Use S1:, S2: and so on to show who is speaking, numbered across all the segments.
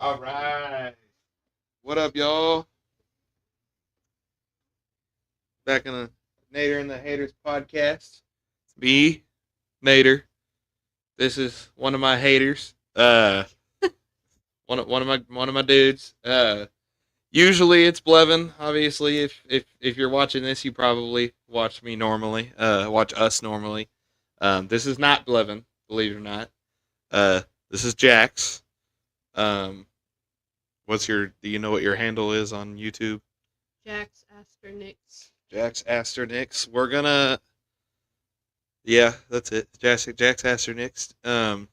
S1: All right. What up, y'all? Back in the Nader and the Haters podcast. It's me, Nader. This is one of my haters. One of my dudes. Usually it's Blevin. Obviously, if you're watching this, you probably watch me normally. Watch us normally. This is not Blevin, believe it or not. This is Jax. Um, do you know what your handle is on YouTube?
S2: Jax Aster Nix.
S1: Jax Aster Nix. We're gonna, yeah, that's it. Jax Aster Nix. Blevin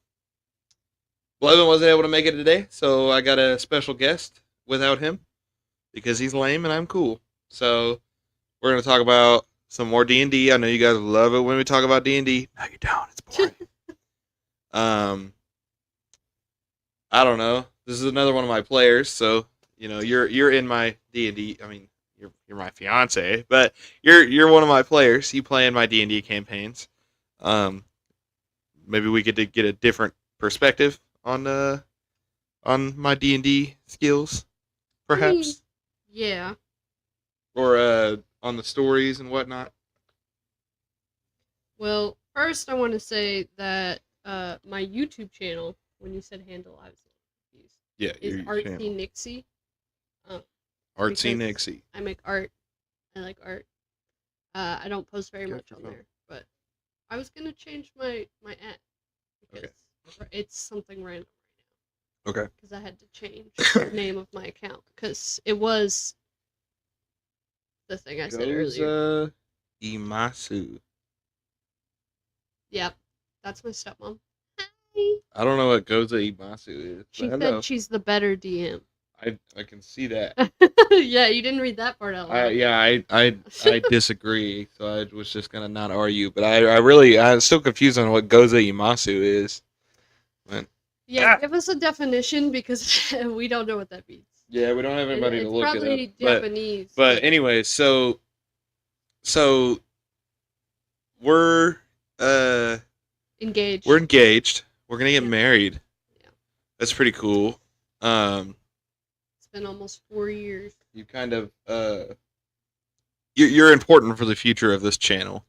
S1: wasn't able to make it today, so I got a special guest without him because he's lame and I'm cool. So we're gonna talk about some more D&D. I know you guys love it when we talk about D&D. No, you don't. It's boring. um, I don't know. This is another one of my players, so you're in my D&D. I mean, you're my fiance, but you're one of my players. You play in my D&D campaigns. Um, Maybe we get to get a different perspective on my D&D skills, perhaps,
S2: Yeah.
S1: or on the stories and whatnot.
S2: Well, first I want to say that my YouTube channel, when you said handle, I was confused.
S1: Yeah,
S2: is
S1: your
S2: Artsy
S1: channel.
S2: Nixie.
S1: Artsy
S2: because
S1: Nixie.
S2: I make art. I like art. I don't post very much on
S1: Phone.
S2: there, but I was gonna change my at because it's something random right now.
S1: Okay.
S2: Because I had to change the name of my account because it was the thing I said earlier.
S1: Imasu.
S2: Yep, that's my stepmom. Hi.
S1: I don't know what Goza Imasu is.
S2: She
S1: Hello.
S2: said she's the better DM.
S1: I can see that.
S2: Yeah, you didn't read that part out loud.
S1: I disagree. So I was just gonna not argue, but I'm still confused on what Goza Imasu is.
S2: Yeah, give us a definition because we don't know what that means.
S1: Yeah, we don't have anybody to look it up.
S2: It's probably Japanese.
S1: But anyway, so we're
S2: engaged.
S1: We're engaged. We're gonna get
S2: Yeah.
S1: married.
S2: Yeah.
S1: That's pretty cool.
S2: It's been almost 4 years.
S1: You kind of you're important for the future of this channel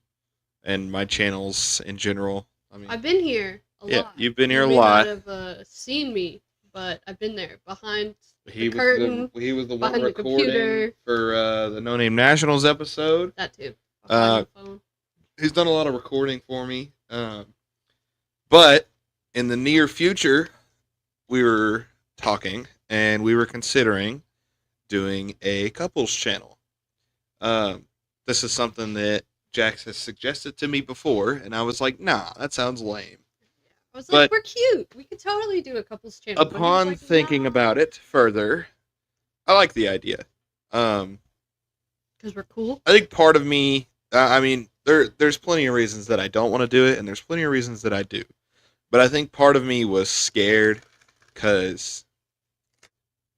S1: and my channels in general. I mean,
S2: I've been here a lot.
S1: Yeah, you've been here a
S2: You
S1: lot.
S2: may not have seen me, but I've been there behind
S1: He
S2: the curtain.
S1: He was the one
S2: behind the
S1: recording
S2: computer.
S1: for the No Name Nationals episode.
S2: That too. Behind the phone.
S1: He's done a lot of recording for me. But in the near future, we were talking and we were considering doing a couples channel. This is something that Jax has suggested to me before, and I was like, nah, that sounds lame.
S2: I was like, we're cute. We could totally do a couples channel.
S1: Upon thinking about it further, I like the idea.
S2: Because we're cool?
S1: I think part of me, I mean, there's plenty of reasons that I don't want to do it, and there's plenty of reasons that I do. But I think part of me was scared because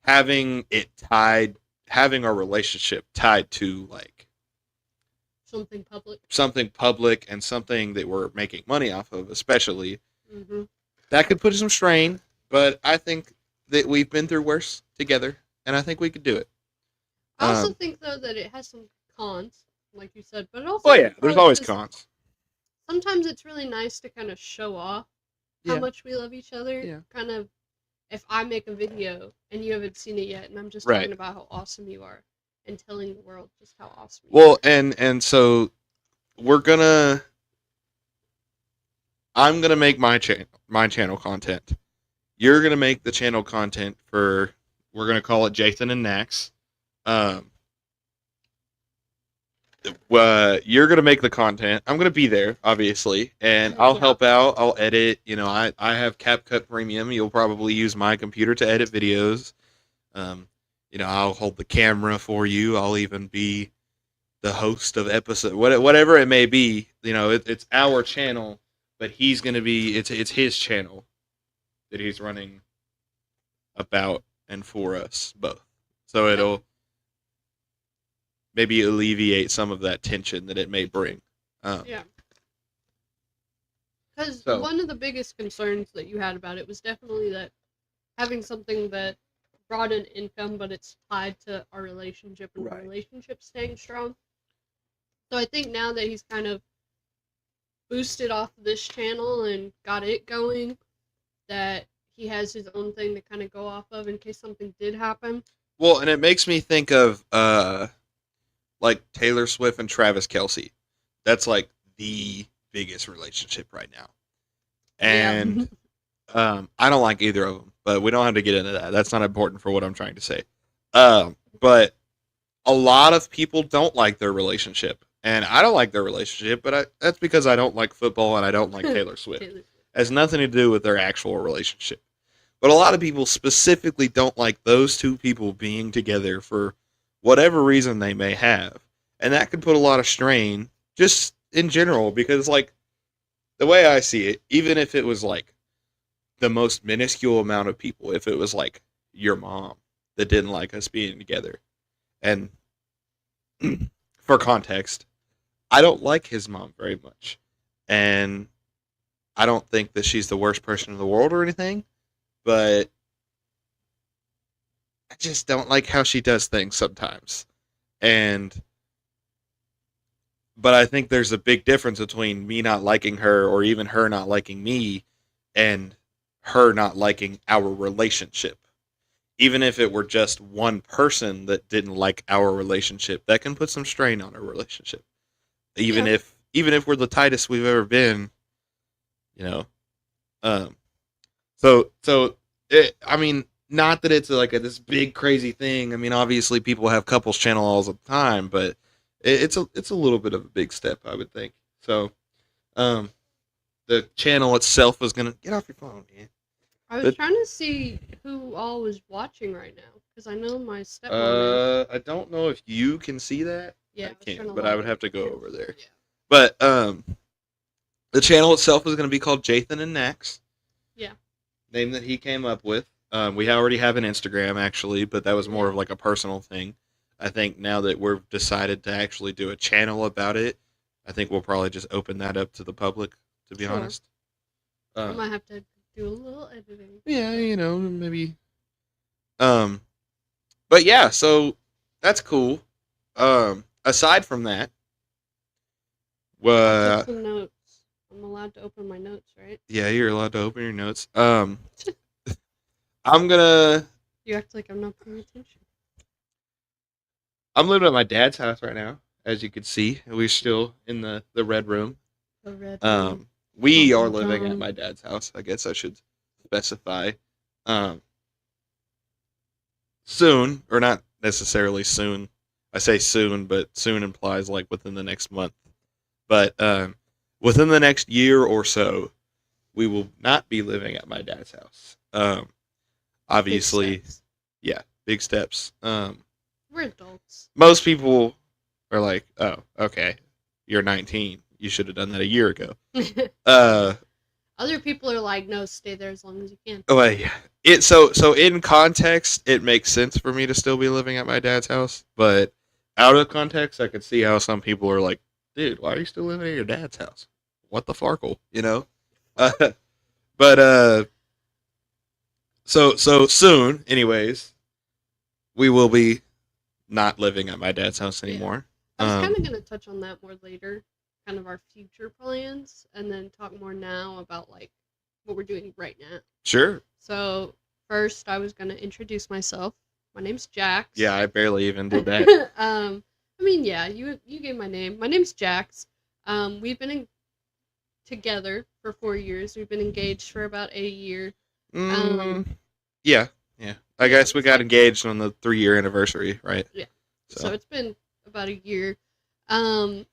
S1: having our relationship tied to like
S2: something
S1: public and something that we're making money off of, especially, that could put some strain. But I think that we've been through worse together, and I think we could do it.
S2: I also think though that it has some cons, like you said, but also
S1: there's always cons.
S2: Sometimes it's really nice to kind of show off how much we love each other.
S1: Yeah.
S2: Kind of, if I make a video and you haven't seen it yet, and I'm just talking about how awesome you are and telling the world just how awesome you are.
S1: Well, and so I'm gonna make my channel content. You're gonna make the channel content for, we're gonna call it Jathan and Nax. You're gonna make the content. I'm gonna be there, obviously, and I'll help out. I'll edit. I have CapCut Premium. You'll probably use my computer to edit videos. I'll hold the camera for you. I'll even be the host of episode, whatever it may be. It's our channel, but he's gonna be. It's his channel that he's running about and for us both. So it'll maybe alleviate some of that tension that it may bring.
S2: Yeah. Because one of the biggest concerns that you had about it was definitely that having something that brought in income, but it's tied to our relationship and
S1: Right.
S2: our relationship staying strong. So I think now that he's kind of boosted off of this channel and got it going, that he has his own thing to kind of go off of in case something did happen.
S1: Well, and it makes me think of like Taylor Swift and Travis Kelce. That's like the biggest relationship right now. And I don't like either of them, but we don't have to get into that. That's not important for what I'm trying to say. But a lot of people don't like their relationship, and I don't like their relationship. But that's because I don't like football and I don't like Taylor Swift. It has nothing to do with their actual relationship. But a lot of people specifically don't like those two people being together for whatever reason they may have, and that could put a lot of strain just in general. Because like the way I see it, even if it was like the most minuscule amount of people, if it was like your mom that didn't like us being together. And for context, I don't like his mom very much. And I don't think that she's the worst person in the world or anything, but I just don't like how she does things sometimes. But I think there's a big difference between me not liking her or even her not liking me and her not liking our relationship. Even if it were just one person that didn't like our relationship, that can put some strain on our relationship. Even if we're the tightest we've ever been, you know. I mean, not that it's like this big crazy thing. I mean, obviously people have couples channel all the time, but it's a little bit of a big step, I would think. So, the channel itself is gonna get off your phone, man.
S2: I was trying to see who all was watching right now, because I know my stepmom.
S1: I don't know if you can see that.
S2: Yeah,
S1: I can, but I would have to go
S2: too.
S1: over there.
S2: Yeah.
S1: But the channel itself is going to be called Jathan and Nax.
S2: Yeah.
S1: Name that he came up with. We already have an Instagram actually, but that was more of like a personal thing. I think now that we've decided to actually do a channel about it, I think we'll probably just open that up to the public. To be honest,
S2: I might have to do a little editing.
S1: Yeah, maybe. But yeah, so that's cool. Aside from that,
S2: I took some notes. I'm allowed to open my notes, right?
S1: Yeah, you're allowed to open your notes. I'm gonna.
S2: You act like I'm not paying attention.
S1: I'm living at my dad's house right now, as you can see. We're still in the red room.
S2: The red room.
S1: We are living at my dad's house. I guess I should specify. Soon, or not necessarily soon. I say soon, but soon implies like within the next month. But within the next year or so, we will not be living at my dad's house. Obviously, big steps.
S2: We're adults.
S1: Most people are like, "Oh, okay, you're 19. You should have done that a year ago."
S2: Other people are like, "No, stay there as long as you can."
S1: Oh, yeah. So in context, it makes sense for me to still be living at my dad's house, but out of context, I could see how some people are like, "Dude, why are you still living at your dad's house? What the farkle?" But so soon, anyways, we will be not living at my dad's house anymore.
S2: I was kind of going to touch on that more later, kind of our future plans, and then talk more now about like what we're doing right now.
S1: Sure.
S2: So first, I was going to introduce myself. My name's Jax.
S1: Yeah, I barely even did that.
S2: I mean, yeah, you gave my name. My name's Jax. We've been together for 4 years. We've been engaged for about a year.
S1: Yeah. I guess we got engaged on the 3-year anniversary, right?
S2: Yeah. So it's been about a year. I've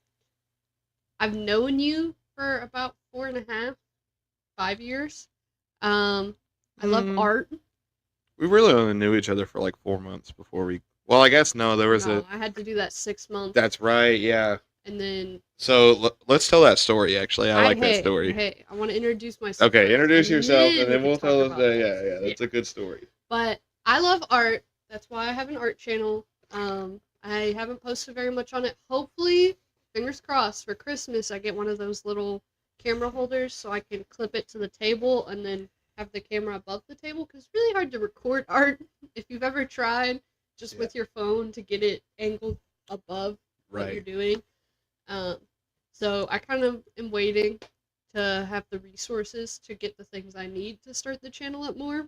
S2: known you for about 4.5, 5 years. I love art.
S1: We really only knew each other for like 4 months before we. Well, I guess no. There was
S2: I had to do that 6 months.
S1: That's right. Yeah.
S2: And then.
S1: So let's tell that story. Actually, I like that story.
S2: Hey, I want to introduce myself.
S1: Okay, introduce yourself, and then we'll tell us. Yeah. That's a good story.
S2: But I love art. That's why I have an art channel. I haven't posted very much on it. Hopefully, fingers crossed, for Christmas I get one of those little camera holders so I can clip it to the table and then have the camera above the table, because it's really hard to record art if you've ever tried just with your phone to get it angled above what you're doing. Um, so I kind of am waiting to have the resources to get the things I need to start the channel up more.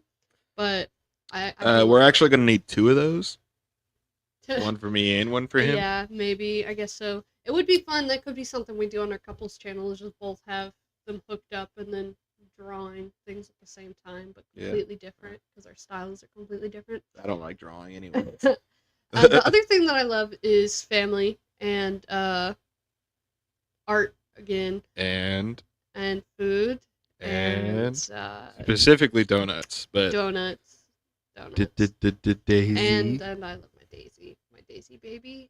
S2: But I do
S1: We're
S2: love
S1: actually gonna need 2 of those.
S2: it.
S1: One for me and one for him.
S2: Yeah, maybe. I guess so. It would be fun. That could be something we do on our couples channel. Is just both have them hooked up and then drawing things at the same time, but completely different because our styles are completely different.
S1: I don't like drawing anyway.
S2: The other thing that I love is family and art again,
S1: and
S2: food
S1: and
S2: uh,
S1: specifically donuts, but
S2: donuts,
S1: Daisy.
S2: and I love my Daisy baby.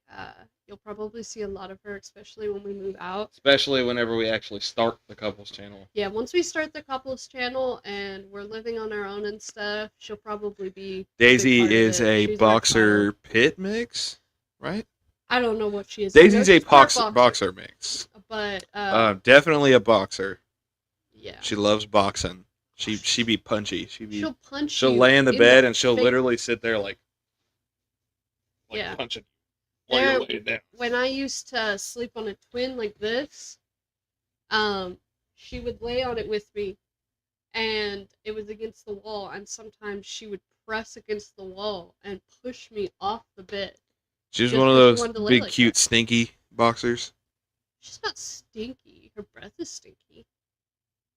S2: You'll probably see a lot of her, especially when we move out.
S1: Especially whenever we actually start the couples channel.
S2: Yeah, once we start the couples channel and we're living on our own and stuff, she'll probably be.
S1: Daisy
S2: a big part of
S1: is
S2: it.
S1: a
S2: She's our
S1: boxer pit mix, right?
S2: I don't know what she is.
S1: Daisy's
S2: I know
S1: a
S2: she's part
S1: boxer mix.
S2: But
S1: Definitely a boxer.
S2: yeah.
S1: She loves boxing. She be punchy.
S2: She'll punch
S1: She'll
S2: you
S1: lay in the
S2: in
S1: bed
S2: the
S1: and she'll
S2: face.
S1: literally sit there like
S2: Yeah.
S1: punching while you're laying down.
S2: When I used to sleep on a twin like this, she would lay on it with me, and it was against the wall, and sometimes she would press against the wall and push me off the bed.
S1: She's
S2: just
S1: one of
S2: because she
S1: those
S2: wanted to lay
S1: big,
S2: like
S1: cute,
S2: that.
S1: stinky boxers.
S2: She's not stinky. Her breath is stinky.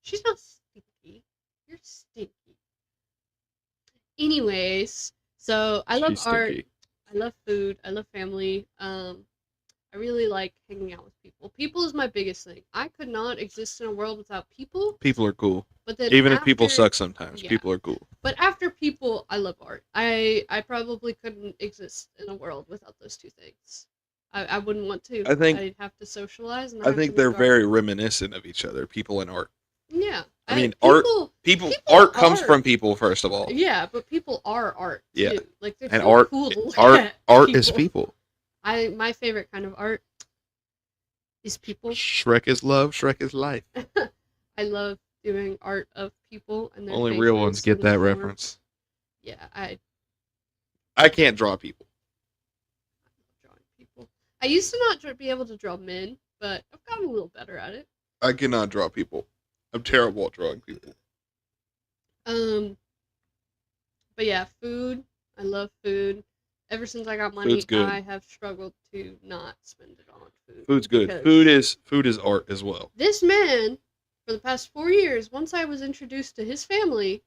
S2: She's not stinky. You're stinky. Anyways, so I love
S1: She's
S2: art.
S1: stinky.
S2: I love food. I love family. I really like hanging out with people. People is my biggest thing. I could not exist in a world without people.
S1: People are cool.
S2: But then
S1: Even if people
S2: after-
S1: suck sometimes,
S2: yeah.
S1: people are cool.
S2: But after people, I love art. I probably couldn't exist in a world without those two things. I wouldn't want to.
S1: I think-
S2: I'd have to socialize. And
S1: I think they're very reminiscent of each other, people and art.
S2: Yeah.
S1: I mean,
S2: people,
S1: art comes
S2: are-
S1: from people, first of all.
S2: Yeah, but people are art too.
S1: Yeah.
S2: Like they're
S1: And
S2: so
S1: art,
S2: cool to look
S1: art,
S2: at.
S1: art is people.
S2: My favorite kind of art is people.
S1: Shrek is love, Shrek is life.
S2: I love doing art of people and their
S1: Only real ones
S2: faces
S1: get
S2: and
S1: that
S2: their form.
S1: reference.
S2: Yeah,
S1: I can't draw people.
S2: drawing people. I used to not be able to draw men, but I've gotten a little better at it.
S1: I cannot draw people. I'm terrible at drawing people.
S2: But yeah, food. I love food. Ever since I got money,
S1: Food's good.
S2: I have struggled to not spend it on food.
S1: Food's good.
S2: because
S1: Food is art as well.
S2: This man, for the past 4 years, once I was introduced to his family,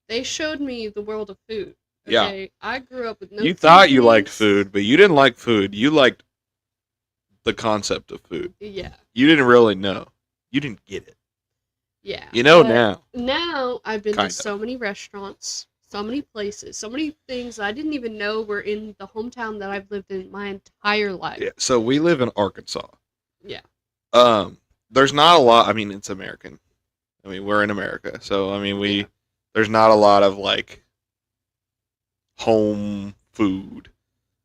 S2: they showed me the world of food.
S1: Yeah.
S2: Okay? I grew up with no
S1: You thought you
S2: TVs.
S1: liked food, but you didn't like food. You liked the concept of food.
S2: Yeah.
S1: You didn't really know. You didn't get it.
S2: Yeah.
S1: You know
S2: but
S1: now.
S2: Now I've been
S1: Kinda.
S2: to so many restaurants, so many places, so many things I didn't even know were in the hometown that I've lived in my entire life.
S1: Yeah. So we live in Arkansas.
S2: Yeah.
S1: There's not a lot. I mean, it's American. I mean, we're in America, so I mean,
S2: Yeah.
S1: there's not a lot of like home food.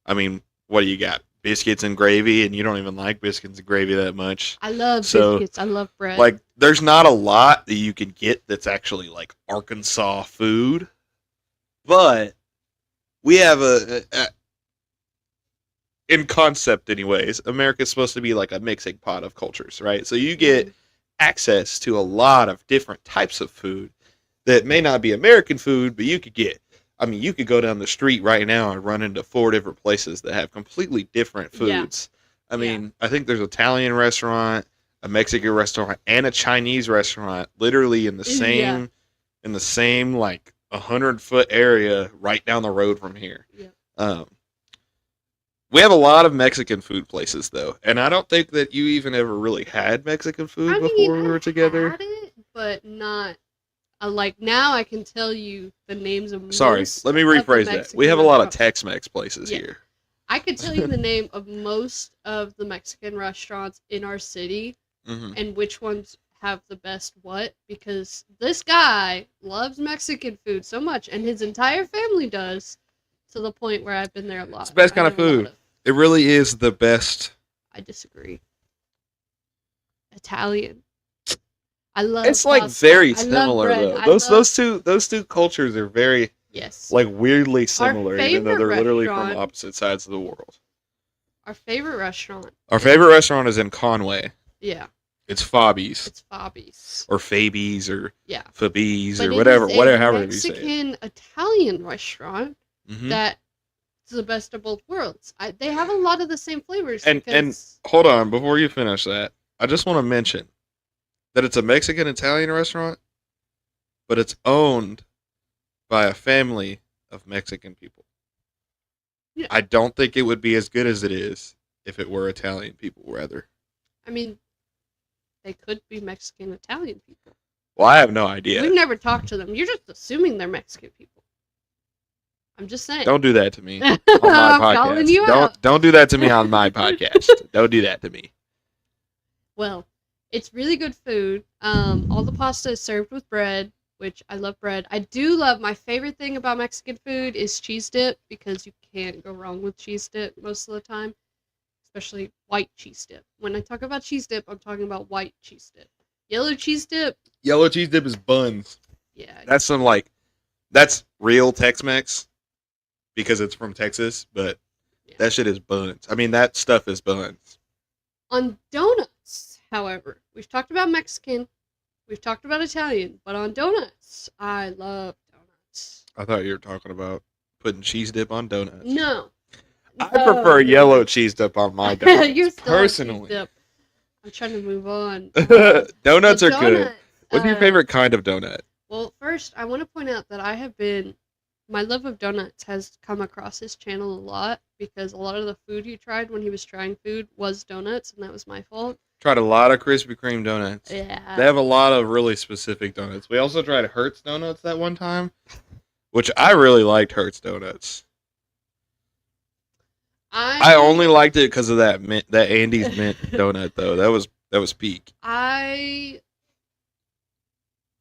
S1: I mean, what do you got? Biscuits and gravy, and you don't even like biscuits and gravy that much.
S2: I love
S1: So,
S2: biscuits. I love bread.
S1: Like, there's not a lot that you can get that's actually like Arkansas food, but we have in concept, anyways. America's supposed to be like a mixing pot of cultures, right? So you get access to a lot of different types of food that may not be American food, but you could get. I mean, you could go down the street right now and run into 4 different places that have completely different foods.
S2: Yeah.
S1: I mean, I think there's an Italian restaurant, a Mexican restaurant, and a Chinese restaurant literally in the same like 100-foot area right down the road from here.
S2: Yeah.
S1: We have a lot of Mexican food places though, and I don't think that you even ever really had Mexican food before we were together.
S2: Had it, but not. Like now, I can tell you the names of.
S1: Sorry,
S2: most
S1: let me
S2: of the
S1: rephrase that.
S2: Mexican
S1: We have a lot of
S2: restaurants.
S1: Tex-Mex places
S2: Yeah.
S1: here.
S2: I could tell you the name of most of the Mexican restaurants in our city
S1: Hmm.
S2: and which ones have the best what, because this guy loves Mexican food so much, and his entire family does, to the point where I've been there a lot.
S1: It's the best
S2: I
S1: kind of
S2: know a lot
S1: food. It really is the best.
S2: I disagree. Italian. I love.
S1: It's like
S2: pasta.
S1: very
S2: I love
S1: similar
S2: bread.
S1: though.
S2: I
S1: Those
S2: love-
S1: those two cultures are very.
S2: Yes.
S1: Like weirdly similar, even though
S2: favorite
S1: they're literally from
S2: restaurant-
S1: opposite sides of the world.
S2: Our favorite restaurant.
S1: Our favorite restaurant is in Conway.
S2: Yeah.
S1: It's Fobby's.
S2: It's Fobby's.
S1: Or Fabies or
S2: Yeah.
S1: Fabies
S2: But
S1: or
S2: it
S1: whatever,
S2: is a
S1: whatever you say.
S2: Mexican Italian restaurant
S1: Mm-hmm.
S2: that is the best of both worlds. They have a lot of the same flavors.
S1: And hold on, before you finish that, I just want to mention that it's a Mexican Italian restaurant, but it's owned by a family of Mexican people.
S2: Yeah.
S1: I don't think it would be as good as it is if it were Italian people, rather.
S2: I mean, they could be Mexican Italian people.
S1: Well, I have no idea.
S2: We've never talked to them. You're just assuming they're Mexican people. I'm just saying.
S1: Don't do that to me on my
S2: I'm
S1: podcast.
S2: calling you out.
S1: Don't do that to me on my podcast. Don't do that to me.
S2: Well, it's really good food. All the pasta is served with bread, which I love bread. I do love, my favorite thing about Mexican food is cheese dip, because you can't go wrong with cheese dip most of the time, especially white cheese dip. When I talk about cheese dip, I'm talking about white cheese dip. Yellow cheese dip,
S1: Yellow cheese dip is buns.
S2: yeah.
S1: That's real Tex-Mex because it's from Texas, but
S2: Yeah.
S1: that shit is buns. I mean, that stuff is buns.
S2: On donuts, however, we've talked about Mexican, we've talked about Italian, but on donuts, I love donuts.
S1: I thought you were talking about putting cheese dip on donuts.
S2: No.
S1: I prefer yellow cheese dip on my donuts.
S2: You're still
S1: personally.
S2: cheese dip. I'm trying to move on.
S1: Donuts are good.
S2: Donuts,
S1: What's your favorite kind of donut?
S2: Well, first, I want to point out that my love of donuts has come across his channel a lot, because a lot of the food he tried when he was trying food was donuts, and that was my fault.
S1: Tried a lot of Krispy Kreme donuts.
S2: Yeah.
S1: They have a lot of really specific donuts. We also tried Hertz donuts that one time, which I really liked Hertz donuts. I only liked it because of that Andy's mint donut though. That was peak.
S2: I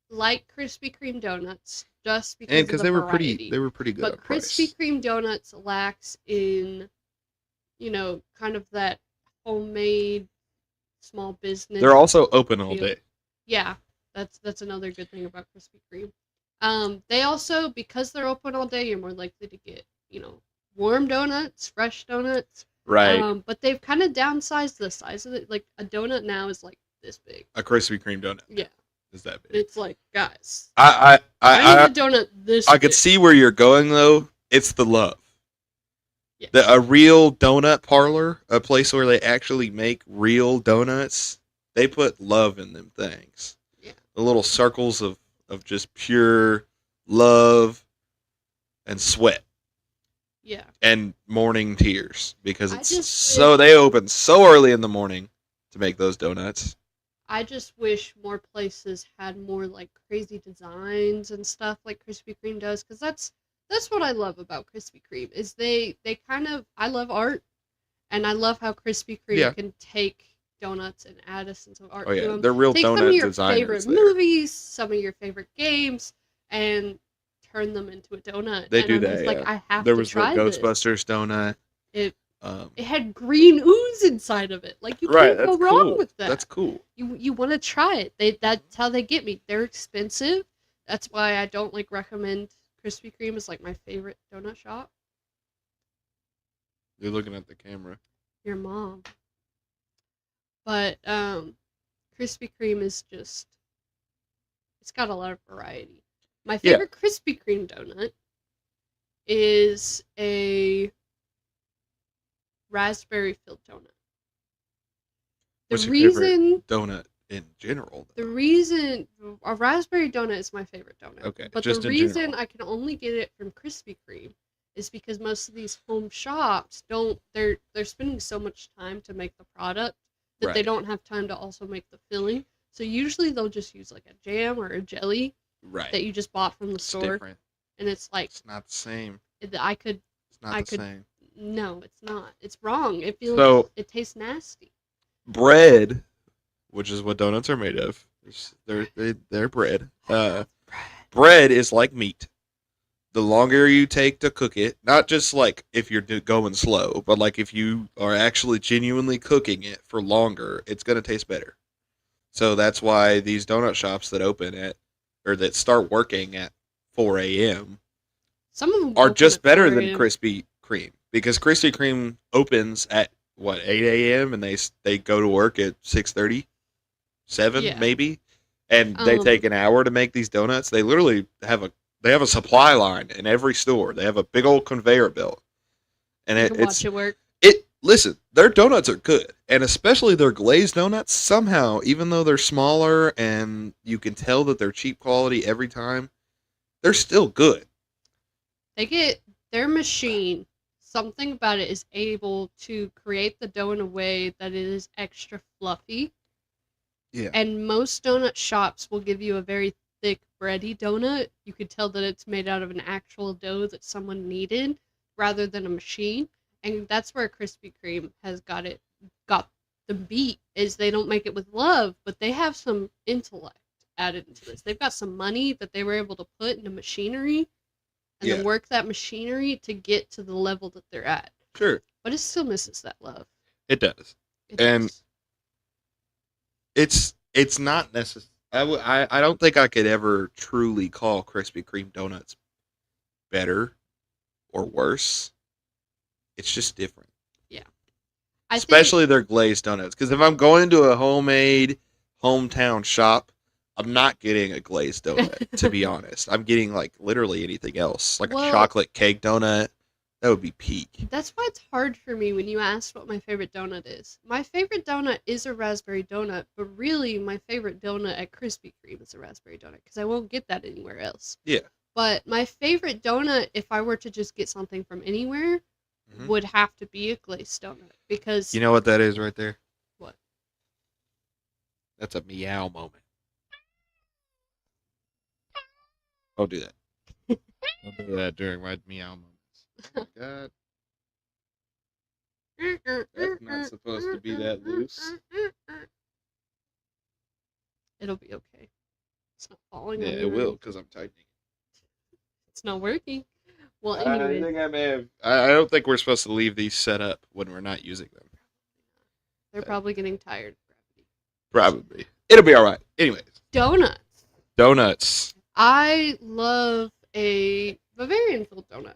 S2: like Krispy Kreme donuts just because
S1: And
S2: because
S1: they were pretty good.
S2: But
S1: on price.
S2: Krispy Kreme donuts lacks in, kind of that homemade small business.
S1: They're also open all
S2: feel.
S1: day.
S2: Yeah, that's another good thing about Krispy Kreme. They also, because they're open all day, you're more likely to get, warm donuts, fresh donuts.
S1: Right.
S2: But they've kind of downsized the size of it. Like, a donut now is like this big.
S1: A Krispy Kreme donut.
S2: Yeah.
S1: Is that big?
S2: It's like, guys,
S1: I
S2: need a donut this
S1: I could
S2: big.
S1: see where you're going though. It's the love.
S2: Yeah.
S1: A real donut parlor, a place where they actually make real donuts, they put love in them things.
S2: Yeah.
S1: The little circles of just pure love and sweat.
S2: Yeah.
S1: And morning tears, because
S2: I just
S1: they open so early in the morning to make those donuts.
S2: I just wish more places had more like crazy designs and stuff like Krispy Kreme does, because that's what I love about Krispy Kreme is they kind of, I love art, and I love how Krispy Kreme can take donuts and add a sense of art
S1: Oh
S2: to
S1: yeah,
S2: them.
S1: they're real
S2: Take some of
S1: donut
S2: your
S1: designers
S2: favorite
S1: there.
S2: movies, some of your favorite games, and turn them into a donut.
S1: They
S2: and
S1: do
S2: I'm
S1: that.
S2: just like, I have
S1: There
S2: to
S1: was the
S2: try this.
S1: Ghostbusters donut.
S2: It had green ooze inside of it. Like, you
S1: Right,
S2: can't go
S1: that's
S2: wrong
S1: cool.
S2: with that.
S1: That's cool.
S2: You want to try it. That's how they get me. They're expensive. That's why I don't like recommend Krispy Kreme as like my favorite donut shop.
S1: You're looking at the camera.
S2: Your mom. But Krispy Kreme is just, it's got a lot of variety. My
S1: Yeah.
S2: favorite Krispy Kreme donut is a raspberry filled donut.
S1: What's
S2: The
S1: your favorite
S2: reason
S1: donut in general?
S2: The reason a raspberry donut is my favorite donut.
S1: Okay,
S2: But
S1: just
S2: the
S1: in
S2: reason
S1: general.
S2: I can only get it from Krispy Kreme is because most of these home shops they're spending so much time to make the product that they
S1: Right.
S2: don't have time to also make the filling. So usually they'll just use like a jam or a jelly
S1: Right.
S2: that you just bought from the
S1: It's
S2: store,
S1: different.
S2: and it's like
S1: It's not the same.
S2: I could
S1: It's not
S2: I
S1: the
S2: could-
S1: same.
S2: no, it's not. It's wrong. It feels
S1: So-
S2: it tastes nasty.
S1: Bread, which is what donuts are made of. They're bread. Bread is like meat. The longer you take to cook it, not just like if you're going slow, but like if you are actually genuinely cooking it for longer, it's going to taste better. So that's why these donut shops that open at, or that start working at 4 a.m.,
S2: Some of them
S1: are
S2: open
S1: just
S2: at
S1: better
S2: 4
S1: than
S2: a.m.
S1: Krispy Kreme, because Krispy Kreme opens at what 8 a.m. and they go to work at 6:30, 7
S2: Yeah.
S1: maybe, and they take an hour to make these donuts. They literally have a supply line in every store. They have a big old conveyor belt, and
S2: You
S1: it,
S2: can
S1: it's
S2: watch it work.
S1: it. Listen, their donuts are good, and especially their glazed donuts. Somehow, even though they're smaller and you can tell that they're cheap quality every time, they're still good.
S2: They get their machine. Something about it is able to create the dough in a way that it is extra fluffy.
S1: Yeah.
S2: And most donut shops will give you a very thick, bready donut. You could tell that it's made out of an actual dough that someone kneaded rather than a machine. And that's where Krispy Kreme has got the beat, is they don't make it with love, but they have some intellect added into this. They've got some money that they were able to put into machinery and
S1: Yeah.
S2: then work that machinery to get to the level that they're at.
S1: Sure.
S2: But it still misses that love.
S1: It does.
S2: It
S1: And
S2: does.
S1: it's not necessary. I don't think I could ever truly call Krispy Kreme donuts better or worse. It's just different.
S2: Yeah. I think
S1: Especially their glazed donuts. Because if I'm going to a homemade hometown shop, I'm not getting a glazed donut, to be honest. I'm getting like literally anything else. Like a
S2: Well-
S1: chocolate cake donut. That would be peak.
S2: that's why it's hard for me when you ask what my favorite donut is. My favorite donut is a raspberry donut, but really my favorite donut at Krispy Kreme is a raspberry donut because I won't get that anywhere else.
S1: Yeah.
S2: But my favorite donut, if I were to just get something from anywhere,
S1: Mhm.
S2: would have to be a glazed donut because
S1: You know what that is right there?
S2: What?
S1: That's a meow moment. I'll do that. I'll do that during my meow moments. Oh my God. That's not supposed to be that loose.
S2: It'll be okay. It's not falling.
S1: Yeah,
S2: on
S1: it
S2: you or
S1: will
S2: anything.
S1: because I'm tightening.
S2: It's not working. Well,
S1: I
S2: anyway,
S1: think I may have. I don't think we're supposed to leave these set up when we're not using them.
S2: they're probably getting tired of gravity.
S1: Probably. It'll be all right. Anyways,
S2: Donuts.
S1: donuts.
S2: I love a Bavarian filled donut,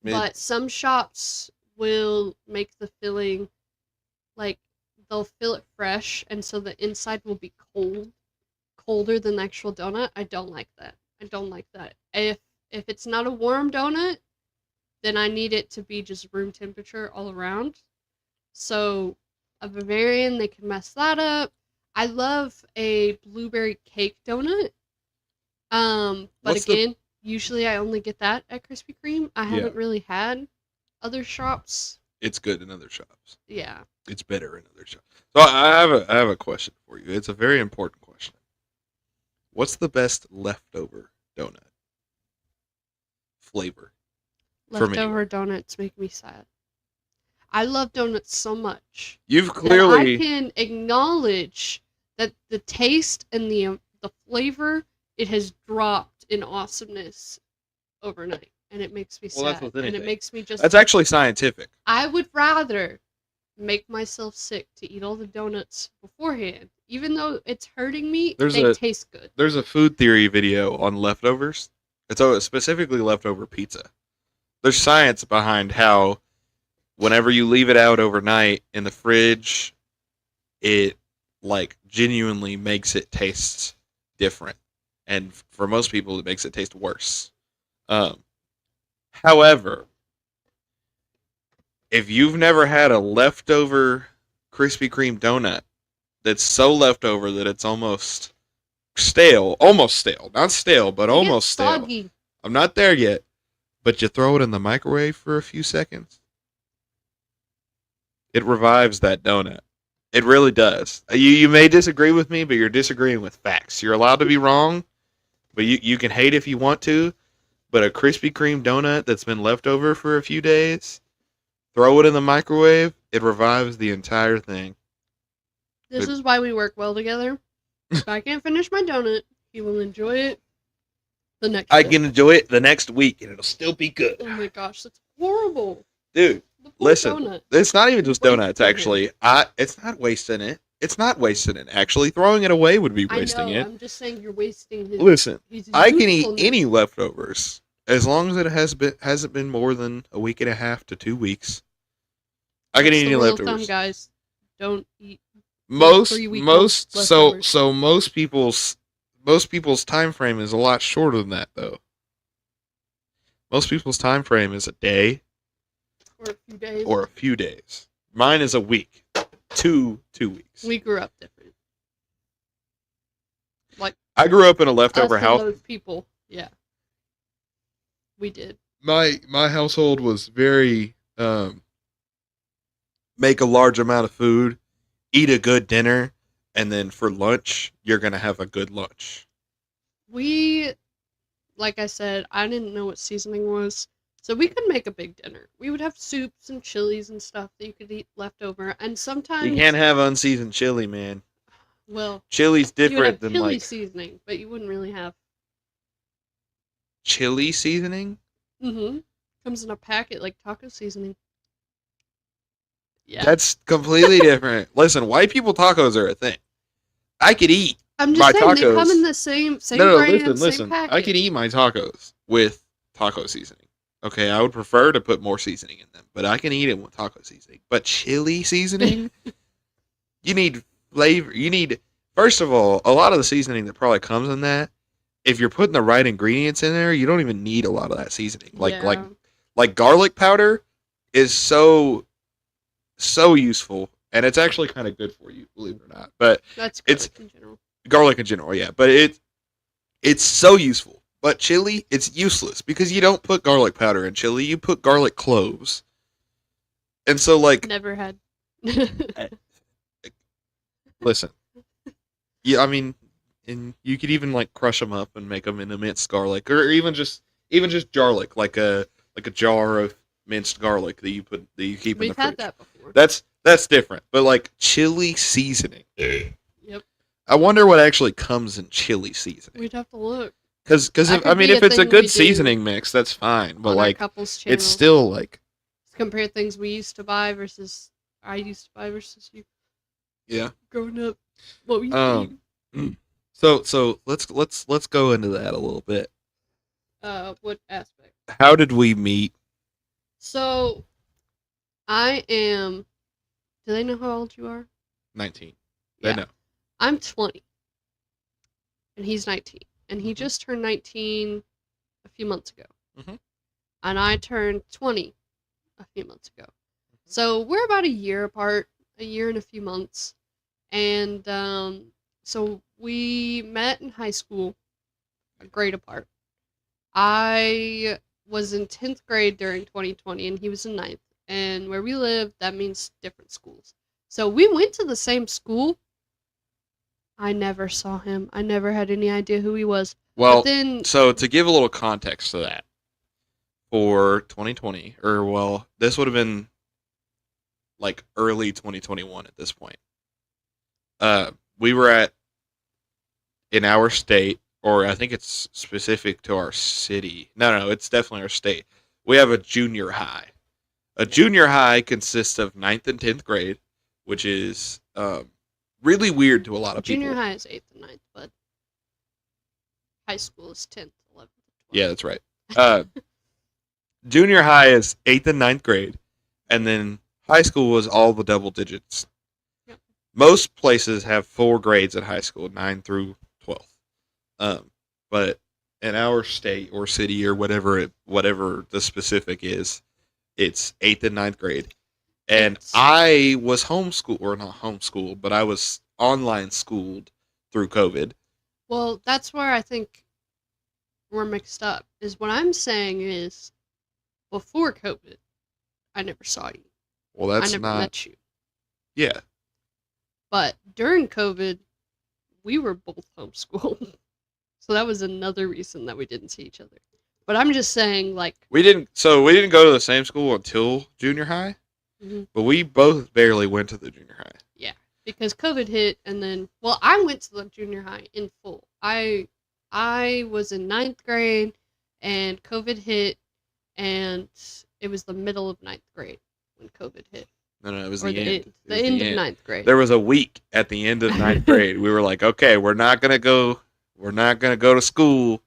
S1: Mid-
S2: but some shops will make the filling like they'll fill it fresh, and so the inside will be colder than the actual donut. I don't like that. I don't like that. If it's not a warm donut, then I need it to be just room temperature all around. So a Bavarian, they can mess that up. I love a blueberry cake donut. But
S1: What's the-
S2: again, usually I only get that at Krispy Kreme. I
S1: Yeah.
S2: haven't really had other shops.
S1: It's good in other shops.
S2: Yeah.
S1: It's better in other shops. So I have a question for you. It's a very important question. What's the best leftover donut flavor? For me.
S2: Leftover donuts make me sad. I love donuts so much
S1: You've
S2: that I
S1: clearly
S2: can acknowledge that the taste and the flavor, it has dropped in awesomeness overnight, and it makes me
S1: Well, that's
S2: sad.
S1: with
S2: And it
S1: anything.
S2: makes me just.
S1: that's actually scientific.
S2: I would rather make myself sick to eat all the donuts beforehand, even though it's hurting me.
S1: There's
S2: they
S1: a-
S2: taste good.
S1: There's a food theory video on leftovers. It's specifically leftover pizza. There's science behind how whenever you leave it out overnight in the fridge, it like genuinely makes it taste different. And for most people, it makes it taste worse. However, if you've never had a leftover Krispy Kreme donut that's so leftover that it's almost stale, not stale, but
S2: They get
S1: almost stale.
S2: soggy.
S1: I'm not there yet, but you throw it in the microwave for a few seconds, it revives that donut. It really does. You may disagree with me, but you're disagreeing with facts. You're allowed to be wrong, but you can hate if you want to. But a Krispy Kreme donut that's been left over for a few days, throw it in the microwave, it revives the entire thing.
S2: This is why we work well together. If I can't finish my donut, he will enjoy it the next
S1: I
S2: day.
S1: can enjoy it the next week, and it'll still be good.
S2: Oh my gosh, that's horrible.
S1: Dude,
S2: The poor
S1: listen.
S2: donut.
S1: It's not even just
S2: Wasting
S1: donuts,
S2: it.
S1: actually. It's not wasting it. It's not wasting it. Actually, throwing it away would be wasting
S2: I know,
S1: it.
S2: I'm just saying you're wasting his.
S1: Listen,
S2: his
S1: I can eat
S2: usefulness.
S1: any leftovers As long as it hasn't been more than a week and a half to 2 weeks, I can
S2: That's
S1: eat
S2: the
S1: any
S2: rule of thumb,
S1: leftovers.
S2: guys. Don't eat
S1: Most
S2: 3-week-old
S1: most
S2: leftovers.
S1: so most people's time frame is a lot shorter than that though. Most people's time frame is a day
S2: For a few days.
S1: or a few days. Mine is a week, 2 weeks.
S2: We grew up different. Like
S1: I grew up in a
S2: us
S1: leftover
S2: and
S1: house.
S2: those people. Yeah. We did.
S1: My household was very make a large amount of food, eat a good dinner, and then for lunch you're gonna have a good lunch.
S2: We, like I said, I didn't know what seasoning was. So we could make a big dinner. We would have soups and chilies and stuff that you could eat leftover. And sometimes,
S1: You can't have unseasoned chili, man.
S2: well,
S1: Chili's
S2: you would
S1: different
S2: have
S1: than
S2: chili
S1: like
S2: seasoning, but you wouldn't really have.
S1: chili seasoning.
S2: Mm-hmm. Comes in a packet like taco seasoning. Yeah.
S1: That's completely different. Listen, white people tacos are a thing. I could eat
S2: I'm
S1: my
S2: just saying they come
S1: tacos.
S2: in the same
S1: No,
S2: brand, same
S1: listen.
S2: packet.
S1: I could eat my tacos with taco seasoning. Okay, I would prefer to put more seasoning in them, but I can eat it with taco seasoning. But chili seasoning, you need flavor. You need, first of all, a lot of the seasoning that probably comes in that. If you're putting the right ingredients in there, you don't even need a lot of that seasoning.
S2: Yeah.
S1: Like garlic powder is so useful, and it's actually kind of good for you, believe it or not. But
S2: That's
S1: it's
S2: garlic in general.
S1: garlic in general, yeah. But it's so useful. But chili, it's useless because you don't put garlic powder in chili. You put garlic cloves, and so like,
S2: Never had.
S1: listen, yeah, I mean, and you could even like crush them up and make them into minced garlic, or even just garlic, like a jar of minced garlic that you keep in
S2: We've
S1: the
S2: had
S1: fridge.
S2: that before.
S1: That's different. But like chili seasoning,
S2: Yep.
S1: I wonder what actually comes in chili seasoning.
S2: We'd have to look.
S1: Because
S2: That
S1: I
S2: could
S1: mean,
S2: be
S1: if
S2: a
S1: it's a
S2: thing we
S1: good
S2: do
S1: seasoning mix, that's fine. But
S2: on our
S1: like,
S2: couples channel.
S1: it's still like,
S2: Compare things we used to buy versus I used to buy versus you
S1: yeah.
S2: growing up. What we used to eat.
S1: So let's go into that a little bit.
S2: What aspect?
S1: How did we meet?
S2: So, I am. Do they know how old you are?
S1: 19.
S2: Yeah.
S1: They know.
S2: I'm 20. And he's 19. And he
S1: Mhm.
S2: just turned 19 a few months ago.
S1: Mhm.
S2: And I turned 20 a few months ago. So we're about a year apart, a year and a few months. And so we met in high school, a grade apart. I was in 10th grade during 2020 and he was in ninth. And where we live, that means different schools. So we went to the same school. I never saw him. I never had any idea who he was.
S1: Well,
S2: But then,
S1: so to give a little context to that, for 2020, or well, this would have been like early 2021 at this point. We were in our state, or I think it's specific to our city. No, it's definitely our state. We have a junior high. A junior high consists of 9th and 10th grade, which is really weird to a lot of people.
S2: junior high is 8th and ninth, but high school is 10th, 11th, 12th.
S1: Yeah, that's right. Junior high is 8th and 9th grade, and then high school was all the double digits.
S2: Yep.
S1: Most places have 4 grades at high school, 9 through 12th. But in our state or city or whatever the specific is, it's 8th and 9th grade. And I was homeschooled, or not homeschooled, but I was online schooled through COVID.
S2: Well, that's where I think we're mixed up. Is what I'm saying is, before COVID, I never saw you.
S1: Well, that's
S2: I never
S1: not.
S2: met you.
S1: Yeah.
S2: But during COVID, we were both homeschooled. So that was another reason that we didn't see each other. But I'm just saying, like,
S1: We didn't go to the same school until junior high,
S2: Mhm.
S1: but we both barely went to the junior high.
S2: yeah, because COVID hit, and then, well, I went to the junior high in full. I was in ninth grade, and COVID hit, and it was the middle of ninth grade when COVID hit.
S1: No, it was
S2: Or
S1: the end. It
S2: The
S1: was
S2: end of ninth grade.
S1: There was a week at the end of ninth grade. We were like, okay, we're not gonna go to school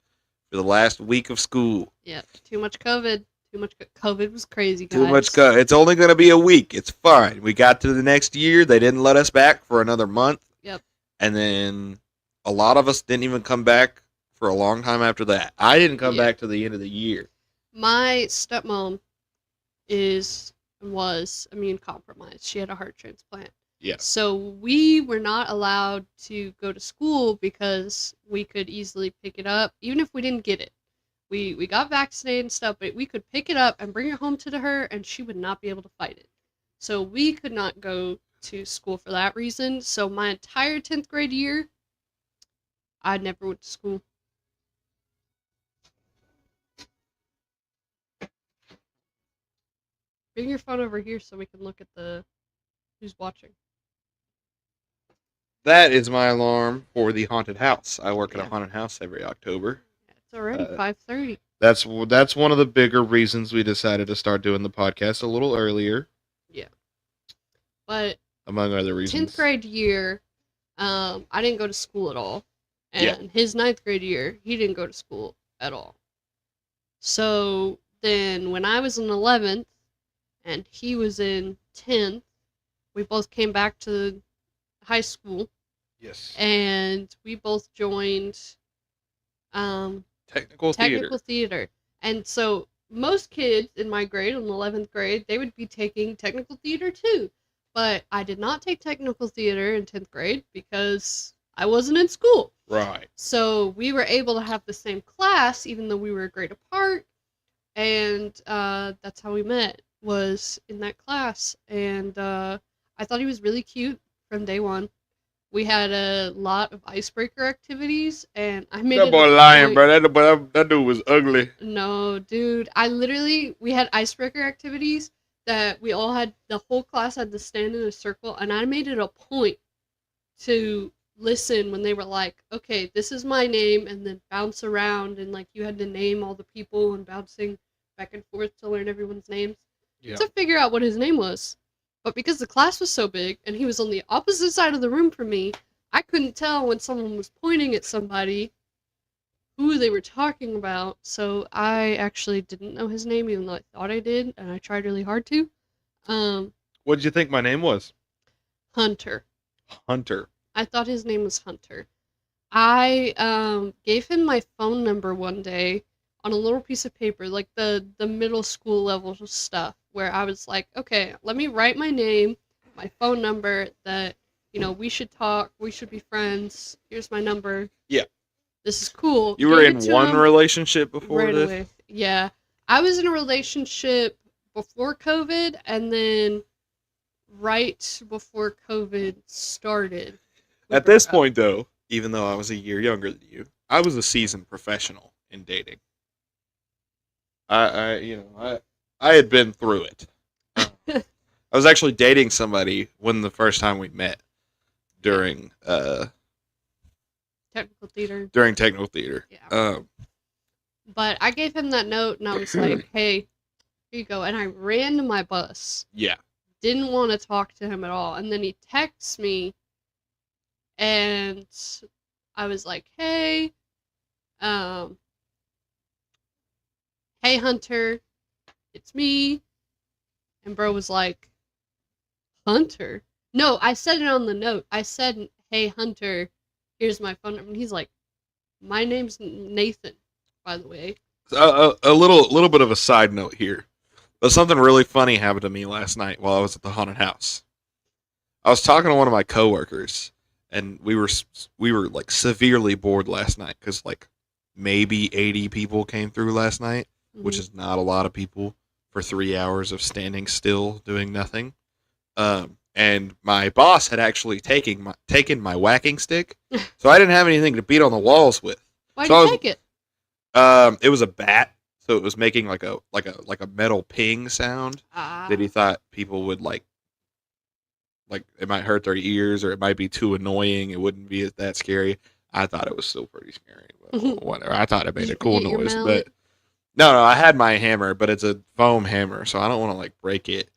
S1: for for the last week of school.
S2: Yep. Too much COVID. COVID was crazy, guys.
S1: Too much COVID. It's only going to be a week. It's fine. We got to the next year. They didn't let us back for another month.
S2: Yep.
S1: And then a lot of us didn't even come back for a long time after that. I didn't come back to the end of the year.
S2: My stepmom was immune compromised. She had a heart transplant.
S1: Yeah.
S2: So we were not allowed to go to school because we could easily pick it up, even if we didn't get it. We got vaccinated and stuff, but we could pick it up and bring it home to her, and she would not be able to fight it. So we could not go to school for that reason. So my entire 10th grade year, I never went to school. Bring your phone over here so we can look at who's watching.
S1: That is my alarm for the haunted house. I work at a haunted house every October.
S2: It's already 5:30.
S1: That's one of the bigger reasons we decided to start doing the podcast a little earlier.
S2: Yeah. But
S1: among other reasons.
S2: 10th grade year, I didn't go to school at all. And his 9th grade year, he didn't go to school at all. So then when I was in 11th and he was in 10th, we both came back to high school.
S1: Yes.
S2: And we both joined
S1: technical
S2: theater. And so most kids in my grade, in 11th grade, they would be taking technical theater too. But I did not take technical theater in 10th grade because I wasn't in school.
S1: Right.
S2: So we were able to have the same class even though we were a grade apart. And that's how we met, was in that class. And I thought he was really cute from day one. We had a lot of icebreaker activities, and I made
S1: that boy lying, bro. That dude was ugly.
S2: No, dude. We had icebreaker activities that we all had, the whole class had to stand in a circle, and I made it a point to listen when they were like, okay, this is my name, and then bounce around, and like you had to name all the people and bouncing back and forth to learn everyone's names to figure out what his name was. But because the class was so big, and he was on the opposite side of the room from me, I couldn't tell when someone was pointing at somebody who they were talking about. So I actually didn't know his name, even though I thought I did, and I tried really hard to.
S1: What did you think my name was?
S2: Hunter.
S1: Hunter.
S2: I thought his name was Hunter. I gave him my phone number one day on a little piece of paper, like the middle school level stuff, where I was like, okay, let me write my name, my phone number, that, we should talk, we should be friends, here's my number.
S1: Yeah.
S2: This is cool.
S1: You were in one relationship before this?
S2: Away. Yeah. I was in a relationship before COVID, and then right before COVID started.
S1: At this point, though, even though I was a year younger than you, I was a seasoned professional in dating. I had been through it. I was actually dating somebody when the first time we met during
S2: technical theater.
S1: During technical theater.
S2: Yeah. But I gave him that note, and I was like, hey, here you go. And I ran to my bus.
S1: Yeah.
S2: Didn't want to talk to him at all. And then he texts me, and I was like, hey, hey, Hunter, it's me. And bro was like, Hunter? No, I said it on the note. I said, hey, Hunter, here's my phone number. And he's like, my name's Nathan, by the way.
S1: A little bit of a side note here. But something really funny happened to me last night while I was at the haunted house. I was talking to one of my coworkers, and we were like severely bored last night because like maybe 80 people came through last night, which is not a lot of people for 3 hours of standing still doing nothing. And my boss had actually taken my whacking stick, so I didn't have anything to beat on the walls with.
S2: Why'd you take it?
S1: It was a bat, so it was making like a metal ping sound that he thought people would like it might hurt their ears, or it might be too annoying. It wouldn't be that scary. I thought it was still pretty scary, but whatever. I thought it made a cool noise, but no, I had my hammer, but it's a foam hammer, so I don't want to like break it.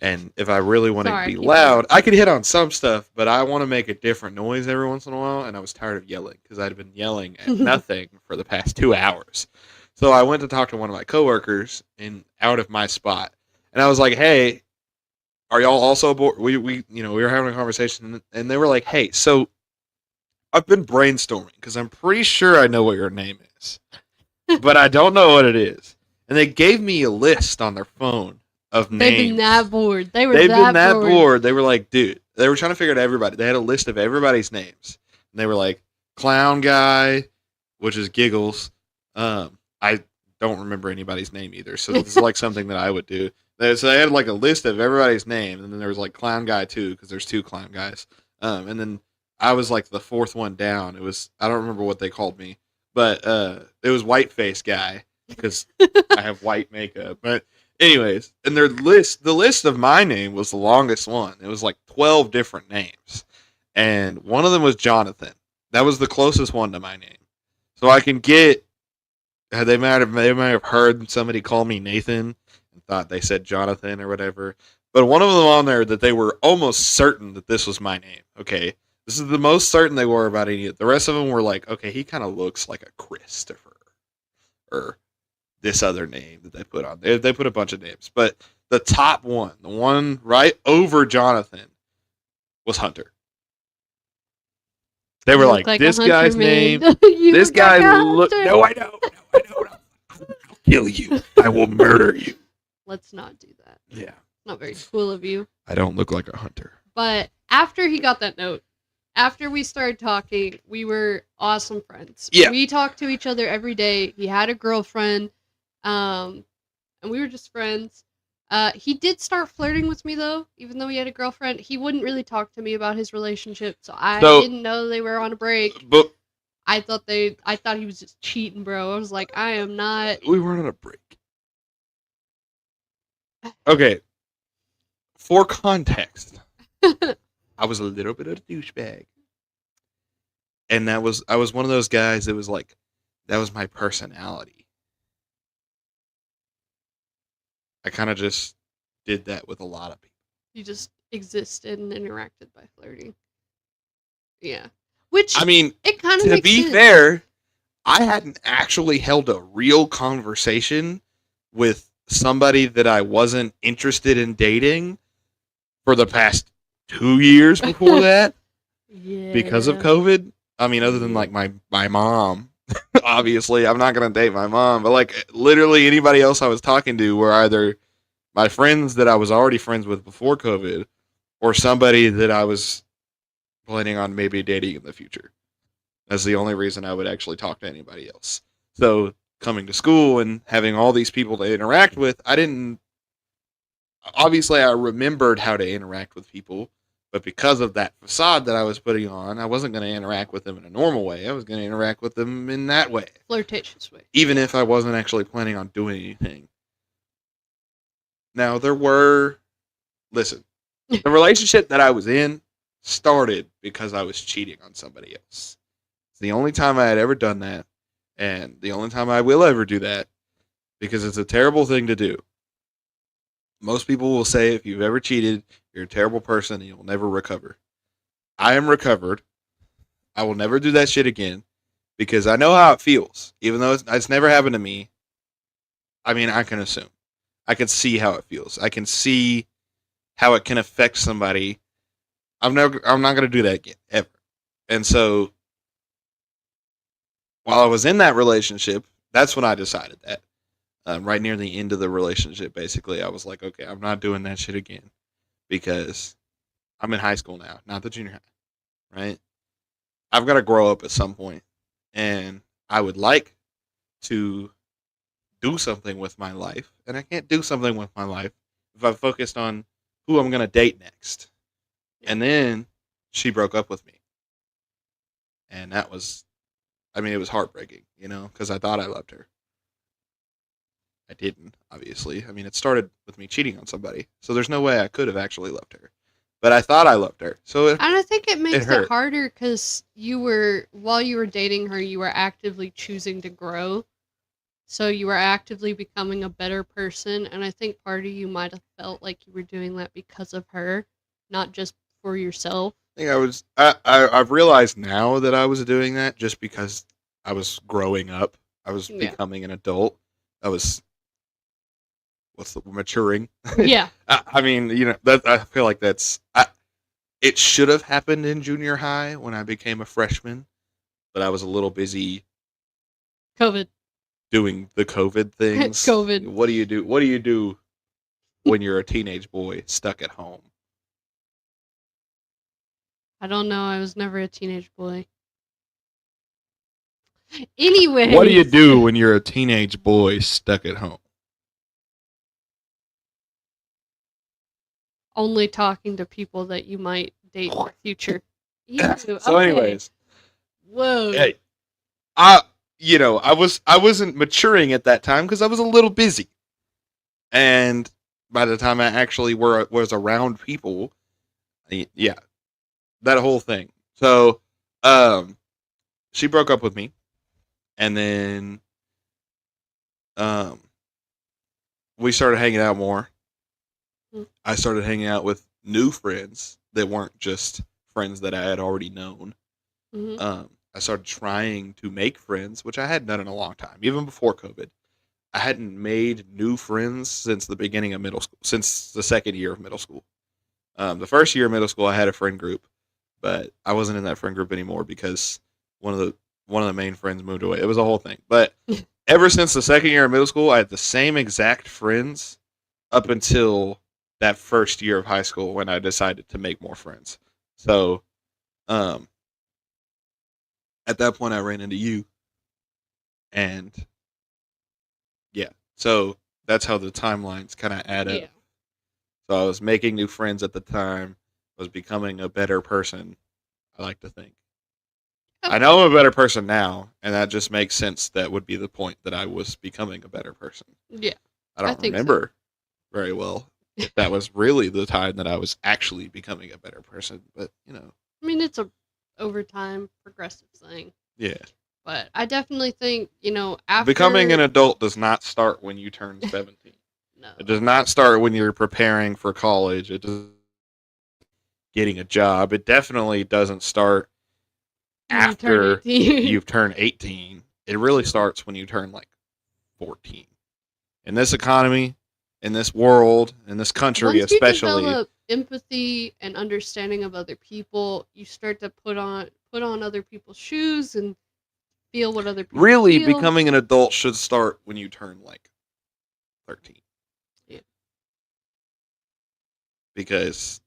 S1: And if I really want to
S2: Sorry,
S1: be
S2: keep
S1: loud,
S2: going.
S1: I could hit on some stuff, but I want to make a different noise every once in a while. And I was tired of yelling because I'd been yelling at nothing for the past 2 hours. So I went to talk to one of my coworkers out of my spot, and I was like, "Hey, are y'all also bored?" We were having a conversation, and they were like, "Hey, so I've been brainstorming because I'm pretty sure I know what your name is, but I don't know what it is." And they gave me a list on their phone of names.
S2: They've been that bored. They've
S1: been that bored. They were like, dude, they were trying to figure out everybody. They had a list of everybody's names. And they were like, Clown Guy, which is Giggles. I don't remember anybody's name either. So this is like something that I would do. So they had like a list of everybody's name. And then there was like Clown Guy too, because there's 2 Clown Guys. And then I was like the 4th one down. I don't remember what they called me. But it was Whiteface Guy, because I have white makeup. But anyways, and the list of my name was the longest one. It was like 12 different names. And one of them was Jonathan. That was the closest one to my name. So I can get, they might have heard somebody call me Nathan and thought they said Jonathan or whatever. But one of them on there that they were almost certain that this was my name. Okay. This is the most certain they were about any. The rest of them were like, okay, he kind of looks like a Christopher. Or this other name that they put on there. They put a bunch of names. But the top one, the one right over Jonathan, was Hunter. They were like, this guy's name. This guy look. No, I know. I'll kill you. I will murder you.
S2: Let's not do that.
S1: Yeah.
S2: Not very cool of you.
S1: I don't look like a hunter.
S2: But after he got that note, after we started talking, we were awesome friends.
S1: Yeah.
S2: We talked to each other every day. He had a girlfriend, and we were just friends. He did start flirting with me, though, even though he had a girlfriend. He wouldn't really talk to me about his relationship, so I didn't know they were on a break.
S1: But
S2: I thought he was just cheating, bro. I was like, I am not.
S1: We weren't on a break. Okay. For context, I was a little bit of a douchebag. And I was one of those guys that was like, that was my personality. I kind of just did that with a lot of people.
S2: You just existed and interacted by flirting. Yeah. Which,
S1: I mean,
S2: it kind of
S1: to
S2: makes
S1: be
S2: sense.
S1: fair, I hadn't actually held a real conversation with somebody that I wasn't interested in dating for the past 2 years before that.
S2: Yeah.
S1: Because of COVID. I mean, other than like my mom, obviously, I'm not going to date my mom, but like literally anybody else I was talking to were either my friends that I was already friends with before COVID or somebody that I was planning on maybe dating in the future. That's the only reason I would actually talk to anybody else. So coming to school and having all these people to interact with, obviously I remembered how to interact with people. But because of that facade that I was putting on, I wasn't going to interact with them in a normal way. I was going to interact with them in that way.
S2: Flirtatious way.
S1: Even if I wasn't actually planning on doing anything. Now, the relationship that I was in started because I was cheating on somebody else. It's the only time I had ever done that, and the only time I will ever do that, because it's a terrible thing to do. Most people will say if you've ever cheated, you're a terrible person and you'll never recover. I am recovered. I will never do that shit again because I know how it feels. Even though it's never happened to me, I mean, I can assume. I can see how it feels. I can see how it can affect somebody. I'm not going to do that again, ever. And so, while I was in that relationship, that's when I decided that. Right near the end of the relationship, basically, I was like, okay, I'm not doing that shit again because I'm in high school now, not the junior high, right? I've got to grow up at some point, and I would like to do something with my life, and I can't do something with my life if I'm focused on who I'm going to date next. And then she broke up with me, and that was, it was heartbreaking, because I thought I loved her. I didn't, obviously. It started with me cheating on somebody, so there's no way I could have actually loved her. But I thought I loved her, so
S2: and I think it makes
S1: it
S2: it harder because while you were dating her, you were actively choosing to grow. So you were actively becoming a better person, and I think part of you might have felt like you were doing that because of her, not just for yourself.
S1: I think I've realized now that I was doing that just because I was growing up. I was
S2: Yeah.
S1: becoming an adult. I was maturing.
S2: Yeah.
S1: I mean, that I feel like it should have happened in junior high when I became a freshman, but I was a little busy
S2: COVID.
S1: doing the COVID things.
S2: COVID.
S1: What do you do? What do you do when you're a teenage boy stuck at home?
S2: I don't know. I was never a teenage boy. Anyway.
S1: What do you do when you're a teenage boy stuck at home?
S2: Only talking to people that you might date in the future.
S1: So, anyways,
S2: whoa.
S1: hey, I wasn't maturing at that time because I was a little busy, and by the time I actually was around people, yeah, that whole thing. So, she broke up with me, and then, we started hanging out more. I started hanging out with new friends that weren't just friends that I had already known.
S2: Mm-hmm.
S1: I started trying to make friends, which I hadn't done in a long time, even before COVID. I hadn't made new friends since the beginning of middle school, since the second year of middle school. The first year of middle school, I had a friend group, but I wasn't in that friend group anymore because one of the main friends moved away. It was a whole thing. But ever since the second year of middle school, I had the same exact friends up until that first year of high school when I decided to make more friends. So, at that point, I ran into you, and yeah, so that's how the timelines kind of add up.
S2: Yeah.
S1: So I was making new friends at the time, was becoming a better person. I like to think. I know I'm a better person now, and that just makes sense. That would be the point that I was becoming a better person.
S2: Yeah.
S1: I don't remember very well if that was really the time that I was actually becoming a better person, but
S2: I mean, it's a over time progressive thing.
S1: Yeah.
S2: But I definitely think, after
S1: becoming an adult does not start when you turn 17.
S2: No.
S1: It does not start when you're preparing for college. It does getting a job. It definitely doesn't start after you've turned 18. It really starts when you turn like 14. In this economy, in this world, in this country,
S2: once
S1: especially,
S2: you develop empathy and understanding of other people, you start to put on other people's shoes and feel what other people
S1: really
S2: feel.
S1: Becoming an adult should start when you turn like 13.
S2: Yeah.
S1: Because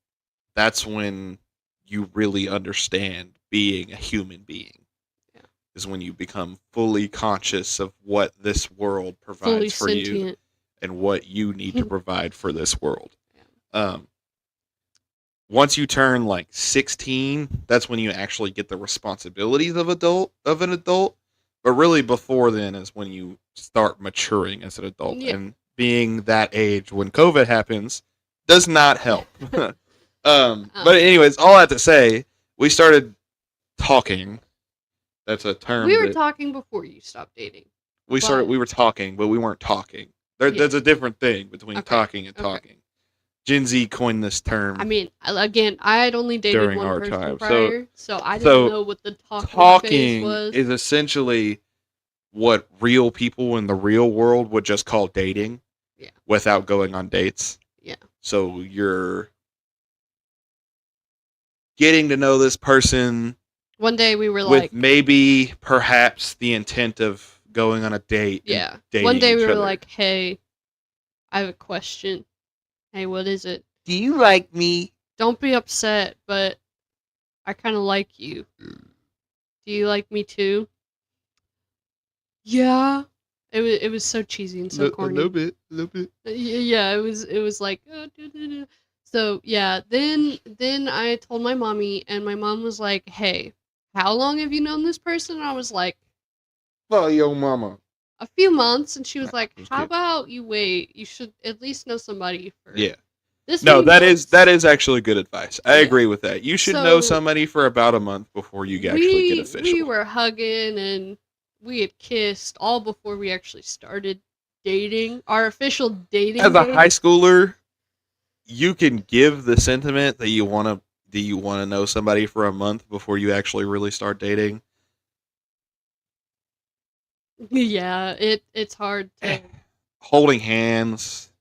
S1: that's when you really understand being a human being. Yeah. Is when you become fully conscious of what this world provides for you and what you need to provide for this world. Yeah. Once you turn like 16, that's when you actually get the responsibilities of an adult. But really before then is when you start maturing as an adult. Yeah. And being that age when COVID happens does not help. But anyways, all that to say, we started talking. That's a term.
S2: We were talking before you stopped dating.
S1: We were talking, but we weren't talking. There's a different thing between talking and talking. Gen Z coined this term.
S2: I mean, again, I had only dated during one person time. Prior, so I didn't know what the talking phase was.
S1: Is essentially what real people in the real world would just call dating.
S2: Yeah.
S1: Without going on dates.
S2: Yeah.
S1: So you're getting to know this person.
S2: One day we were
S1: with maybe perhaps the intent of going on a date.
S2: Yeah. One day we were like, hey, I have a question. Hey, what is it?
S1: Do you like me?
S2: Don't be upset, but I kind of like you. Do you like me too? Yeah. It was so cheesy and so corny.
S1: A little bit.
S2: Yeah, it was like. So yeah, then I told my mommy, and my mom was like, "Hey, how long have you known this person?" And I was like,
S1: "Well, your mama."
S2: A few months, and she was like, "How about you wait? You should at least know somebody for."
S1: Yeah. That is actually good advice. I agree with that. You should know somebody for about a month before you actually get official.
S2: We were hugging, and we had kissed all before we actually started dating. Our official dating
S1: As a
S2: date.
S1: high schooler, you can give the sentiment that you want to know somebody for a month before you actually really start dating.
S2: Yeah, it's hard to.
S1: Holding hands,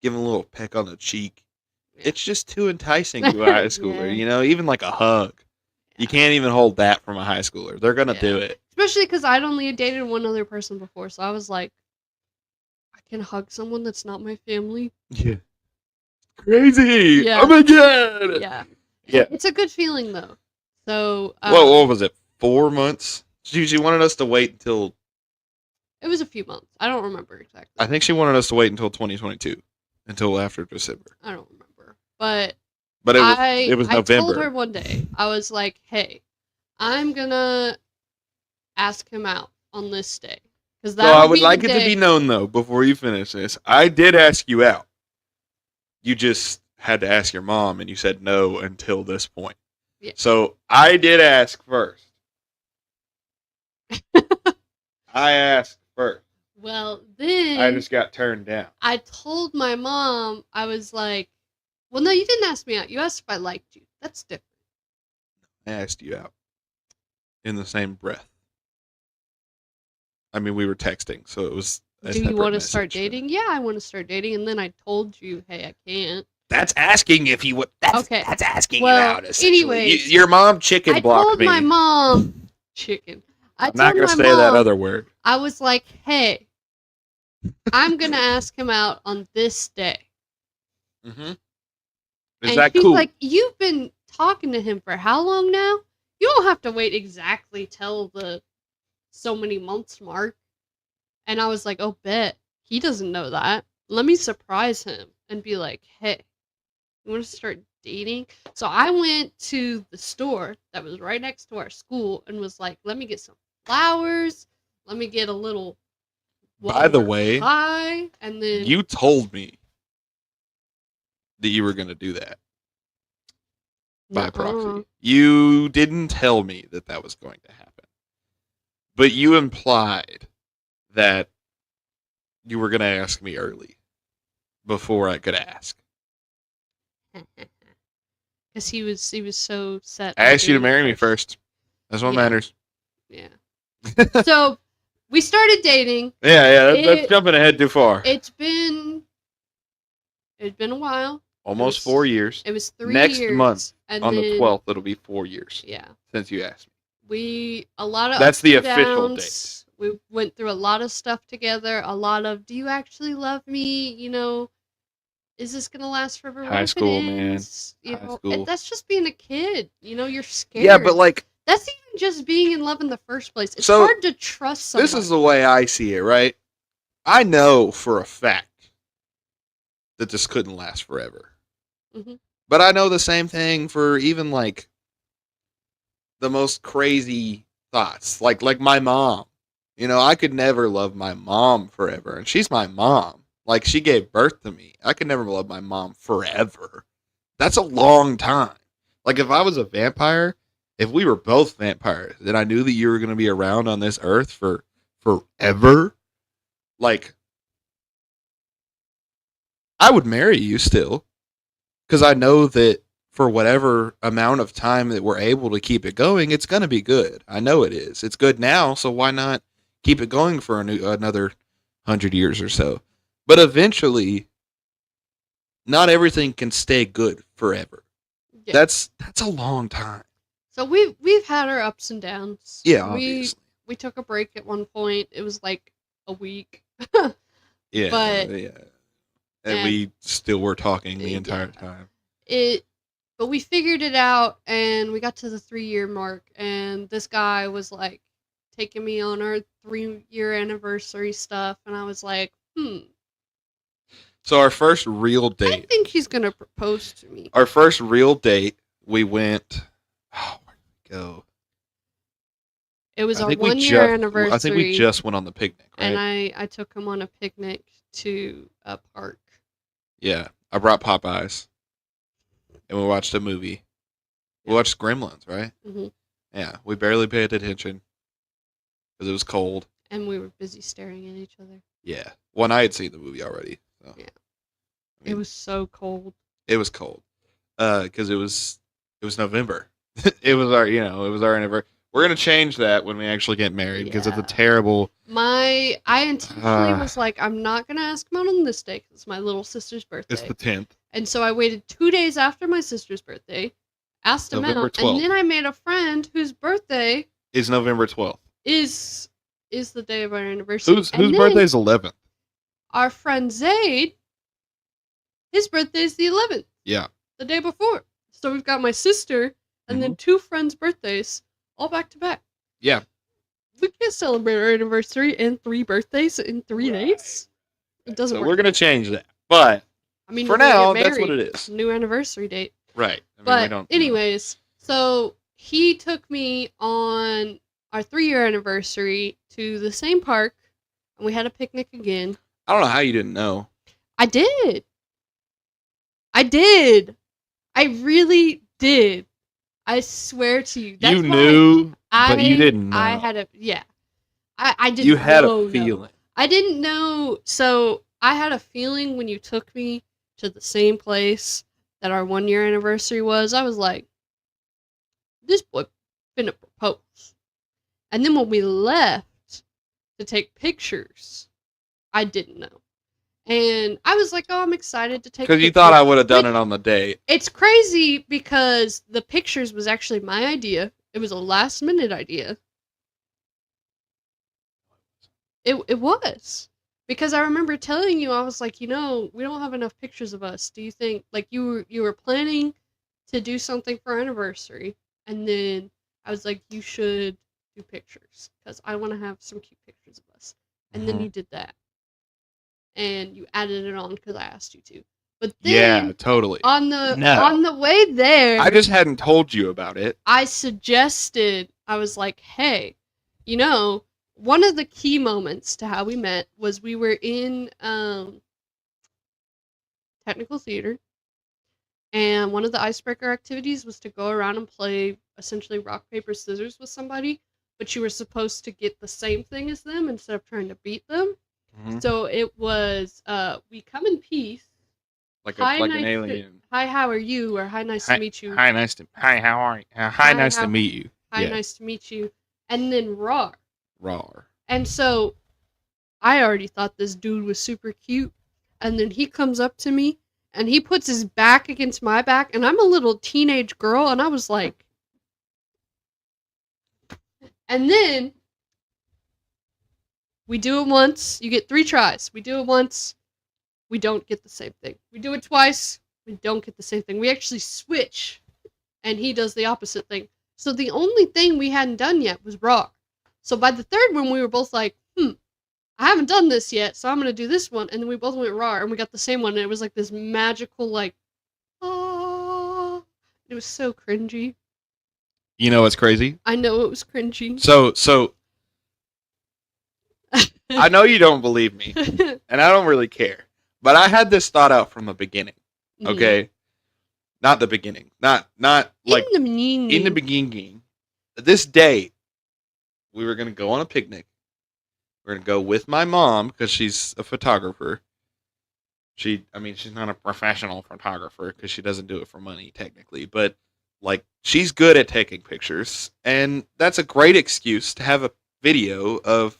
S1: giving a little peck on the cheek.
S2: Yeah.
S1: It's just too enticing to a high schooler,
S2: Yeah.
S1: you know, even like a hug. You can't even hold that from a high schooler. They're going to do it.
S2: Especially because I'd only dated one other person before, so I was like, I can hug someone that's not my family.
S1: Yeah. Crazy.
S2: Yeah.
S1: Oh my god.
S2: Yeah.
S1: Yeah.
S2: It's a good feeling though. So
S1: what was it? 4 months? She wanted us to wait until
S2: it was a few months. I don't remember exactly.
S1: I think she wanted us to wait until 2022, until after December.
S2: I don't remember. But
S1: it was November.
S2: I told her one day, I was like, hey, I'm gonna ask him out on this day.
S1: So I would like it to be known though, before you finish this, I did ask you out. You just had to ask your mom, and you said no until this point.
S2: Yeah.
S1: So I did ask first. I asked first.
S2: Well, then
S1: I just got turned down.
S2: I told my mom, I was like, well, no, you didn't ask me out. You asked if I liked you. That's different.
S1: I asked you out in the same breath. I mean, we were texting, so it was.
S2: Do you want to start dating? Yeah, I want to start dating. And then I told you, hey, I can't.
S1: That's asking if you would. That's asking you out.
S2: Anyways,
S1: your mom chicken blocked me.
S2: I told my mom chicken.
S1: I'm not gonna say that other word.
S2: I was like, hey, I'm gonna ask him out on this day.
S1: Mm-hmm.
S2: Is that cool? Like, you've been talking to him for how long now? You don't have to wait exactly till the so many months mark. And I was like, oh, bet. He doesn't know that. Let me surprise him and be like, hey, you want to start dating? So I went to the store that was right next to our school and was like, let me get some flowers. Let me get a little
S1: By the way,
S2: pie. And then
S1: you told me that you were going to do that by proxy. You didn't tell me that that was going to happen. But you implied that you were going to ask me early before I could ask.
S2: Because he was so set.
S1: I asked you to marry me first. That's what matters.
S2: Yeah. So we started dating.
S1: Yeah. That's jumping ahead too far.
S2: It's been a while.
S1: Almost 4 years.
S2: It was 3
S1: years. Next month,
S2: and
S1: on the 12th, it'll be 4 years.
S2: Yeah.
S1: Since you asked me.
S2: That's
S1: the official date.
S2: We went through a lot of stuff together. A lot of, do you actually love me? You know, is this gonna last forever?
S1: High school, man.
S2: High school. That's just being a kid. You know, you're scared.
S1: Yeah, but like,
S2: that's even just being in love in the first place. It's hard to trust someone.
S1: This is the way I see it, right? I know for a fact that this couldn't last forever.
S2: Mm-hmm.
S1: But I know the same thing for even like the most crazy thoughts. Like my mom. You know, I could never love my mom forever. And she's my mom. Like, she gave birth to me. I could never love my mom forever. That's a long time. Like, if I was a vampire, if we were both vampires, and I knew that you were going to be around on this earth for forever, like, I would marry you still. Because I know that for whatever amount of time that we're able to keep it going, it's going to be good. I know it is. It's good now, so why not keep it going for another 100 years or so? But eventually, not everything can stay good forever. Yeah. That's a long time.
S2: So we've had our ups and downs.
S1: Yeah, obviously.
S2: We took a break at one point. It was like a week.
S1: Yeah,
S2: but
S1: and we still were talking the entire time.
S2: But we figured it out, and we got to the 3-year mark, and this guy was like taking me on our 3-year anniversary stuff, and I was like,
S1: So our first real date.
S2: I think he's gonna propose to me.
S1: Our first real date, we went. Oh, where did we go?
S2: It was our 1-year anniversary.
S1: I think we just went on the picnic, right?
S2: And I took him on a picnic to a park.
S1: Yeah, I brought Popeyes, and we watched a movie. We watched Gremlins, right?
S2: Mm-hmm.
S1: Yeah, we barely paid attention because it was cold.
S2: And we were busy staring at each other.
S1: Yeah. Well, and I had seen the movie already. So.
S2: Yeah.
S1: I mean,
S2: It was so cold.
S1: It was cold. Because it was November. it was our anniversary. We're gonna change that when we actually get married because it's a terrible.
S2: I intentionally was like, I'm not gonna ask him out on this day because it's my little sister's birthday.
S1: It's the 10th.
S2: And so I waited 2 days after my sister's birthday, asked him
S1: November
S2: out,
S1: 12th.
S2: and then I made a friend whose birthday
S1: is November 12th.
S2: Is the day of our anniversary.
S1: Whose birthday is 11th?
S2: Our friend Zaid, his birthday is the 11th.
S1: Yeah.
S2: The day before. So we've got my sister and then 2 friends' birthdays all back to back.
S1: Yeah.
S2: We can't celebrate our anniversary and 3 birthdays in 3 days. It doesn't work.
S1: We're going to change that. But
S2: I mean,
S1: for now, that's what it is.
S2: New anniversary date.
S1: Right.
S2: Anyways, so he took me on our 3-year anniversary to the same park, and we had a picnic again.
S1: I don't know how you didn't know.
S2: I did. I really did. I swear to you. That's
S1: you knew, but you didn't know.
S2: I had a I didn't.
S1: You had a feeling.
S2: I didn't know. So I had a feeling when you took me to the same place that our 1-year anniversary was. I was like, this boy finna propose. And then when we left to take pictures, I didn't know. And I was like, oh, I'm excited to take pictures.
S1: Because you thought I would have done it on the date.
S2: It's crazy because the pictures was actually my idea. It was a last-minute idea. It was. Because I remember telling you, I was like, we don't have enough pictures of us. Do you think, like, you were planning to do something for our anniversary, and then I was like, you should do pictures, because I want to have some cute pictures of us. And then you did that. And you added it on because I asked you to. But then,
S1: yeah, totally.
S2: On the way there,
S1: I just hadn't told you about it.
S2: I was like, hey, one of the key moments to how we met was we were in technical theater, and one of the icebreaker activities was to go around and play essentially rock, paper, scissors with somebody, but you were supposed to get the same thing as them instead of trying to beat them. Mm-hmm. So it was, we come in peace.
S1: Like an alien.
S2: Hi, how are you? Or hi, nice to meet you.
S1: Hi, how are you? Hi, nice to meet you.
S2: Hi, nice to meet you. And then roar.
S1: Roar.
S2: And so I already thought this dude was super cute. And then he comes up to me and he puts his back against my back. And I'm a little teenage girl. And I was like, and then we do it once. You get 3 tries. We do it once. We don't get the same thing. We do it twice. We don't get the same thing. We actually switch. And he does the opposite thing. So the only thing we hadn't done yet was rock. So by the 3rd one, we were both like, I haven't done this yet, so I'm going to do this one. And then we both went raw, and we got the same one. And it was like this magical, like, oh. It was so cringy.
S1: You know what's crazy?
S2: I know it was cringy.
S1: So I know you don't believe me, and I don't really care. But I had this thought out from the beginning, okay? Not the beginning. Not like
S2: in the
S1: beginning. This day, we were going to go on a picnic. We're going to go with my mom, because she's a photographer. She's not a professional photographer, because she doesn't do it for money, technically. But, like, she's good at taking pictures. And that's a great excuse to have a video of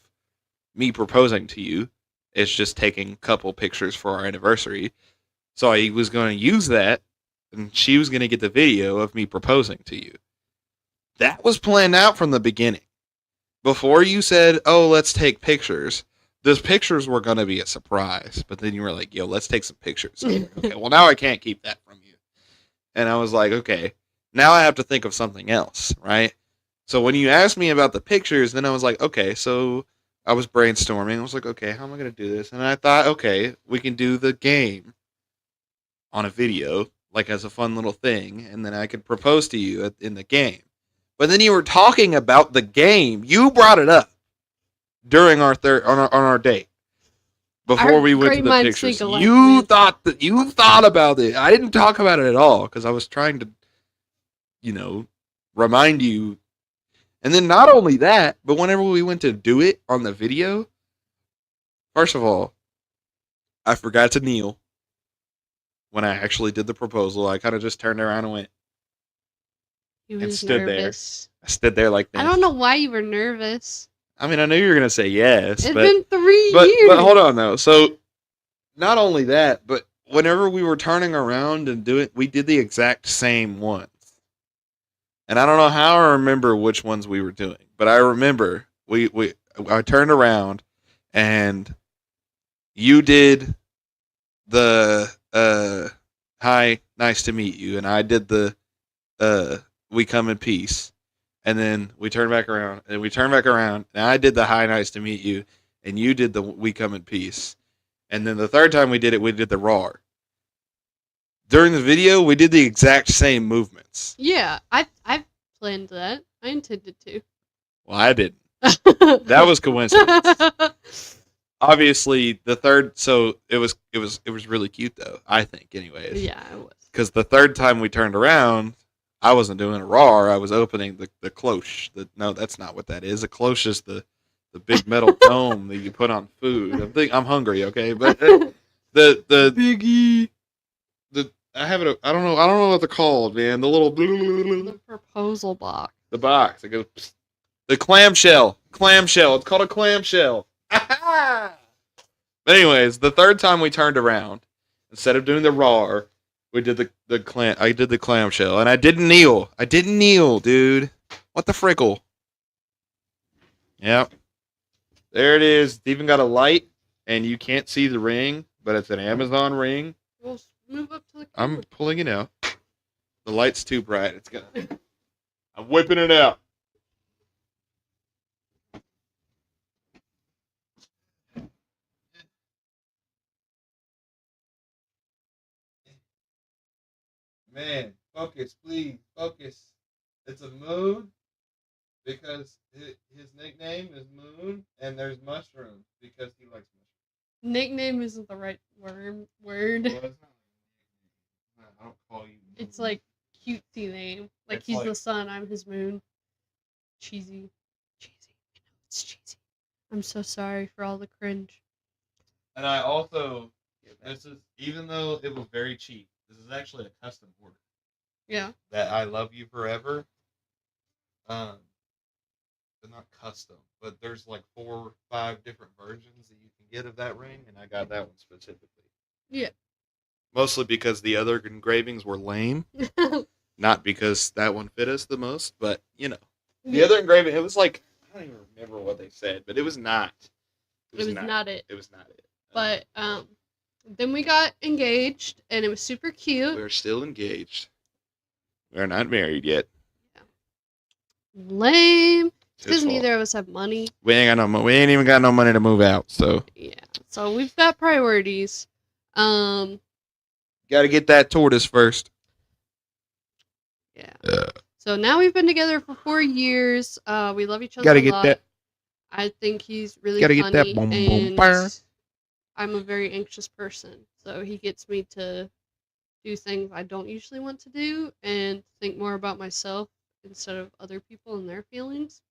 S1: me proposing to you. It's just taking a couple pictures for our anniversary. So I was going to use that, and she was going to get the video of me proposing to you. That was planned out from the beginning. Before you said, oh, let's take pictures, those pictures were going to be a surprise. But then you were like, yo, let's take some pictures. So like, okay, well, now I can't keep that from you. And I was like, okay, now I have to think of something else, right? So when you asked me about the pictures, then I was like, okay, so I was brainstorming. I was like, okay, how am I going to do this? And I thought, okay, we can do the game on a video, like as a fun little thing, and then I could propose to you in the game. But then you were talking about the game. You brought it up during our on our date before we went to the pictures. You thought about it. I didn't talk about it at all because I was trying to, remind you. And then not only that, but whenever we went to do it on the video, first of all, I forgot to kneel when I actually did the proposal. I kind of just turned around and went
S2: He
S1: and
S2: was
S1: stood there.
S2: nervous.
S1: I stood there like this.
S2: I don't know why you were nervous.
S1: I mean, I knew you were gonna say yes.
S2: It's
S1: but,
S2: been 3 years.
S1: But hold on though. So not only that, but whenever we were turning around and doing, we did the exact same ones. And I don't know how I remember which ones we were doing, but I remember I turned around and you did the hi, nice to meet you, and I did the we come in peace. And then we turned back around and we turned back around and I did the hi, nice to meet you, and you did the we come in peace. And then the third time we did it, we did the roar. During the video, we did the exact same movements.
S2: Yeah, I planned that. I intended to.
S1: Well, I didn't. That was coincidence. Obviously, the third. So it was really cute though. I think, anyways.
S2: Yeah, it was.
S1: Because the third time we turned around, I wasn't doing a roar. I was opening the cloche. No, that's not what that is. A cloche is the big metal dome that you put on food. I'm hungry. Okay, but the biggie. I have it. I don't know what they're called, man. The little
S2: the proposal box.
S1: The box. It goes. The clamshell. Clamshell. It's called a clamshell. But anyways, the third time we turned around, instead of doing the roar, we did the clam. I did the clamshell, and I didn't kneel. I didn't kneel, dude. What the frickle? Yep. There it is. It's even got a light, and you can't see the ring, but it's an Amazon ring.
S2: Well, move up to the camera.
S1: I'm pulling it out. The light's too bright. It's gonna. I'm whipping it out. Man, focus, please, focus. It's a moon because his nickname is Moon, and there's mushrooms because he likes mushrooms.
S2: Nickname isn't the right word.
S1: Well, I don't call you Moon.
S2: It's like cutesy name. Like
S1: It's
S2: he's
S1: like-
S2: the sun, I'm his moon. Cheesy. Cheesy. I know it's cheesy. I'm so sorry for all the cringe.
S1: And I also, this is, even though it was very cheap, this is actually a custom order.
S2: Yeah.
S1: That I love you forever. They're not custom, but there's like 4 or 5 different versions that you can get of that ring, and I got that one specifically.
S2: Yeah.
S1: Mostly because the other engravings were lame, not because that one fit us the most, but you know, the other engraving, it was like, I don't even remember what they said, but it was not.
S2: It was not it.
S1: It was not it.
S2: But then we got engaged, and it was super cute.
S1: We're still engaged. We're not married yet.
S2: Lame.
S1: It's
S2: Because
S1: his fault.
S2: neither of us have money.
S1: We ain't got no money. We ain't even got no money to move out. So
S2: Yeah. So we've got priorities.
S1: got to get that tortoise first.
S2: Yeah. So now we've been together for 4 years. We love each other
S1: Got to
S2: a
S1: get
S2: lot.
S1: that.
S2: I think he's really
S1: Gotta get
S2: funny,
S1: that boom, boom,
S2: and
S1: fire.
S2: I'm a very anxious person. So he gets me to do things I don't usually want to do and think more about myself instead of other people and their feelings.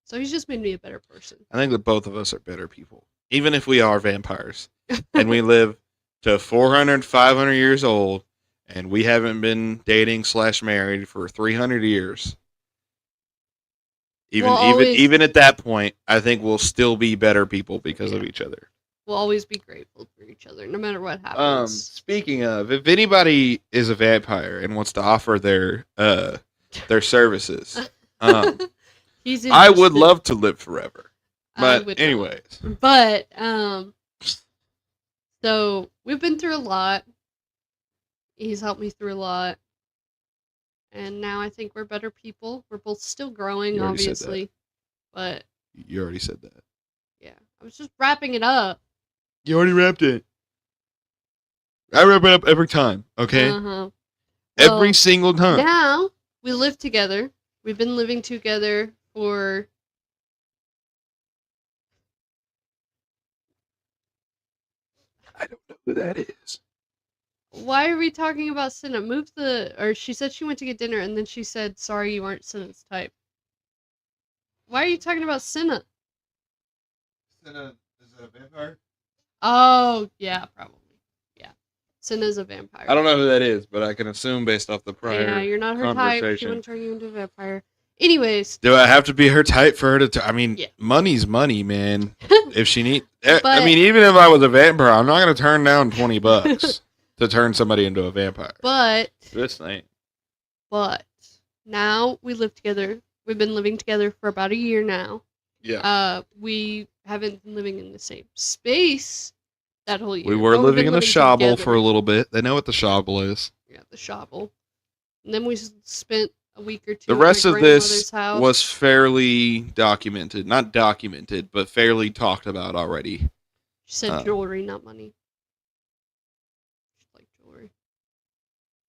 S2: So he's just made me a better person.
S1: I think that both of us are better people, even if we are vampires and we live to 400, 500 years old, and we haven't been dating / married for 300 years. Even at that point, I think we'll still be better people because of each other.
S2: We'll always be grateful for each other, no matter what happens.
S1: Speaking of, if anybody is a vampire and wants to offer their services,
S2: He's
S1: I would
S2: interested.
S1: love to live forever.
S2: I
S1: But
S2: would
S1: anyways,
S2: not. But so we've been through a lot. He's helped me through a lot. And now I think we're better people. We're both still growing,
S1: You already said
S2: obviously. But
S1: you already said that.
S2: yeah, I was just wrapping it up.
S1: You already wrapped it. I wrap it up every time, okay?
S2: Uh-huh.
S1: Every
S2: Well,
S1: single time.
S2: Now we live together. We've been living together for
S1: I don't know who that is.
S2: Why are we talking about Senna? Or she said she went to get dinner and then she said, sorry, you aren't Senna's type. Why are you talking about Senna?
S1: Is it a vampire?
S2: Oh, yeah, probably. Yeah. Senna's a vampire.
S1: I don't know who that is, but I can assume based off the prior
S2: Yeah, you're not her type. She
S1: conversation.
S2: wouldn't turn you into a vampire. Anyways.
S1: Do I have to be her type for her to? I mean,
S2: Yeah.
S1: money's money, man. If she need,
S2: But-
S1: I mean, even if I was a vampire, I'm not gonna turn down $20 to turn somebody into a vampire.
S2: But
S1: This thing.
S2: now we live together. We've been living together for about a year now.
S1: Yeah.
S2: We haven't been living in the same space that whole year.
S1: We were
S2: but we've
S1: living
S2: been
S1: in the shovel
S2: together.
S1: for a little bit. They know what the shovel is.
S2: Yeah, the shovel. And then we spent a week or two
S1: The
S2: at my
S1: rest of
S2: grandmother's
S1: this
S2: house.
S1: was fairly documented. Not documented, but fairly talked about already.
S2: She said jewelry, not money. She liked jewelry.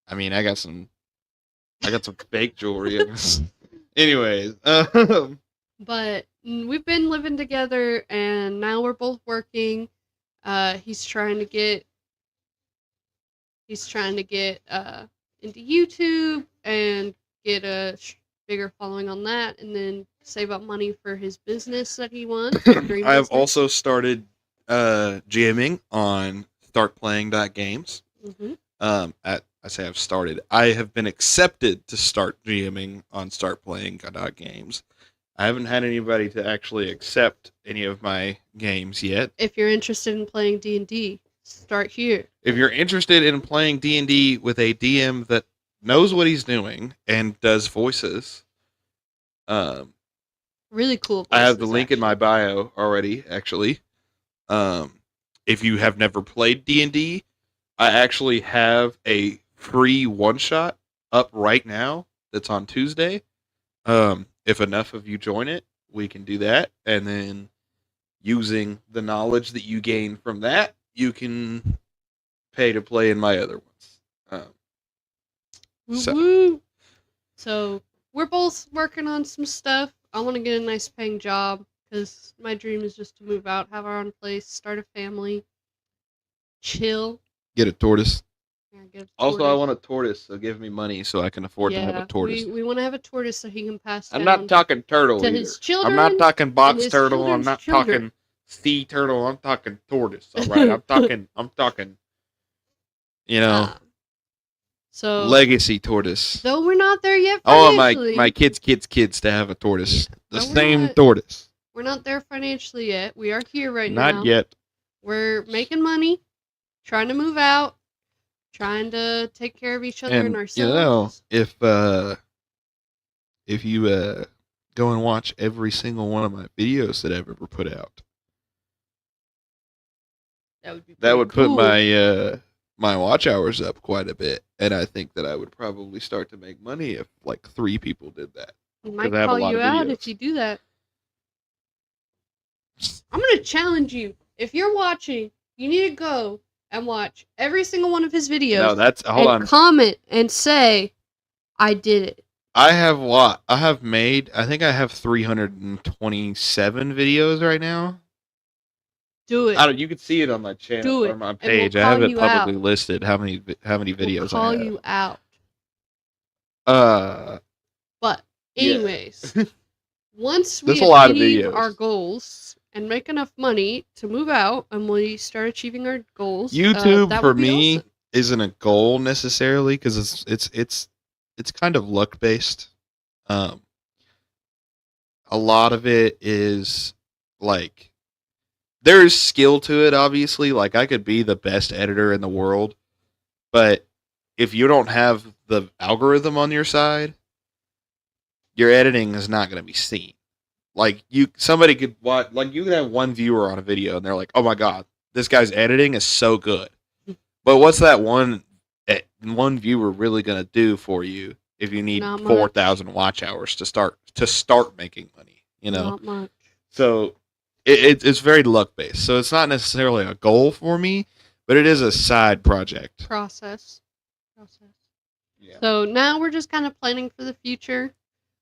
S1: I mean, I got some fake jewelry. Anyways,
S2: But we've been living together, and now we're both working. He's trying to get into YouTube and get a bigger following on that, and then save up money for his business that he wants.
S1: I have also started GMing on startplaying.games.
S2: Mm-hmm.
S1: I say I've started. I have been accepted to start GMing on startplaying.games. I haven't had anybody to actually accept any of my games yet.
S2: If you're interested in playing D&D, start here.
S1: If you're interested in playing D&D with a DM that knows what he's doing and does voices,
S2: really cool voices,
S1: I have the link in
S2: actually.
S1: my bio already, actually. If you have never played D&D, I actually have a free one-shot up right now that's on Tuesday. If enough of you join it, we can do that. And then using the knowledge that you gain from that, you can pay to play in my other ones.
S2: So we're both working on some stuff. I want to get a nice paying job because my dream is just to move out, have our own place, start a family, chill.
S1: Get a tortoise.
S2: Yeah, get a
S1: Also, I
S2: tortoise.
S1: want a tortoise, so give me money so I can afford to have a tortoise.
S2: We want to have a tortoise so he can pass down
S1: I'm not talking turtle
S2: to
S1: either.
S2: his children.
S1: I'm not talking box
S2: his
S1: turtle. I'm
S2: children's
S1: not
S2: children.
S1: talking sea turtle. I'm talking tortoise. All right. I'm talking. You know,
S2: so
S1: legacy tortoise.
S2: though we're not there yet
S1: I want
S2: financially.
S1: my kids to have a tortoise. The
S2: But we're
S1: same
S2: not-
S1: tortoise.
S2: We're not there financially yet. We are here right now.
S1: Not yet.
S2: We're making money, trying to move out, trying to take care of each other and ourselves.
S1: You know, if you go and watch every single one of my videos that I've ever put out,
S2: that would
S1: put
S2: cool.
S1: my my watch hours up quite a bit, and I think that I would probably start to make money if like 3 people did that.
S2: I might
S1: 'cause I have a
S2: call
S1: lot
S2: you
S1: of
S2: out
S1: videos.
S2: if you do that. I'm gonna challenge you. If you're watching, you need to go and watch every single one of his videos.
S1: No, that's hold
S2: and
S1: on.
S2: comment and say, "I did it."
S1: I have what? I have made. I think I have 327 videos right now.
S2: Do it.
S1: I don't. You can see it on my channel
S2: Do it,
S1: or my
S2: and we'll
S1: page. I
S2: call
S1: have it
S2: you
S1: publicly
S2: out.
S1: listed. How many videos
S2: We'll call
S1: I have?
S2: you out. But
S1: Yeah.
S2: anyways, once we
S1: There's a lot of
S2: achieve
S1: videos.
S2: our goals and make enough money to move out, and we start achieving our goals,
S1: YouTube
S2: that
S1: for
S2: would be
S1: me
S2: awesome.
S1: isn't a goal necessarily because it's kind of luck based. A lot of it is like there's skill to it. Obviously, like I could be the best editor in the world, but if you don't have the algorithm on your side, your editing is not going to be seen. Like somebody could watch, like you could have one viewer on a video and they're like, "Oh my god, this guy's editing is so good." But what's that one viewer really going to do for you if you need
S2: Not much.
S1: 4,000 watch hours to start making money? You know,
S2: Not much.
S1: so it's very luck based. So it's not necessarily a goal for me, but it is a side project.
S2: Process.
S1: Yeah.
S2: So now we're just kind of planning for the future.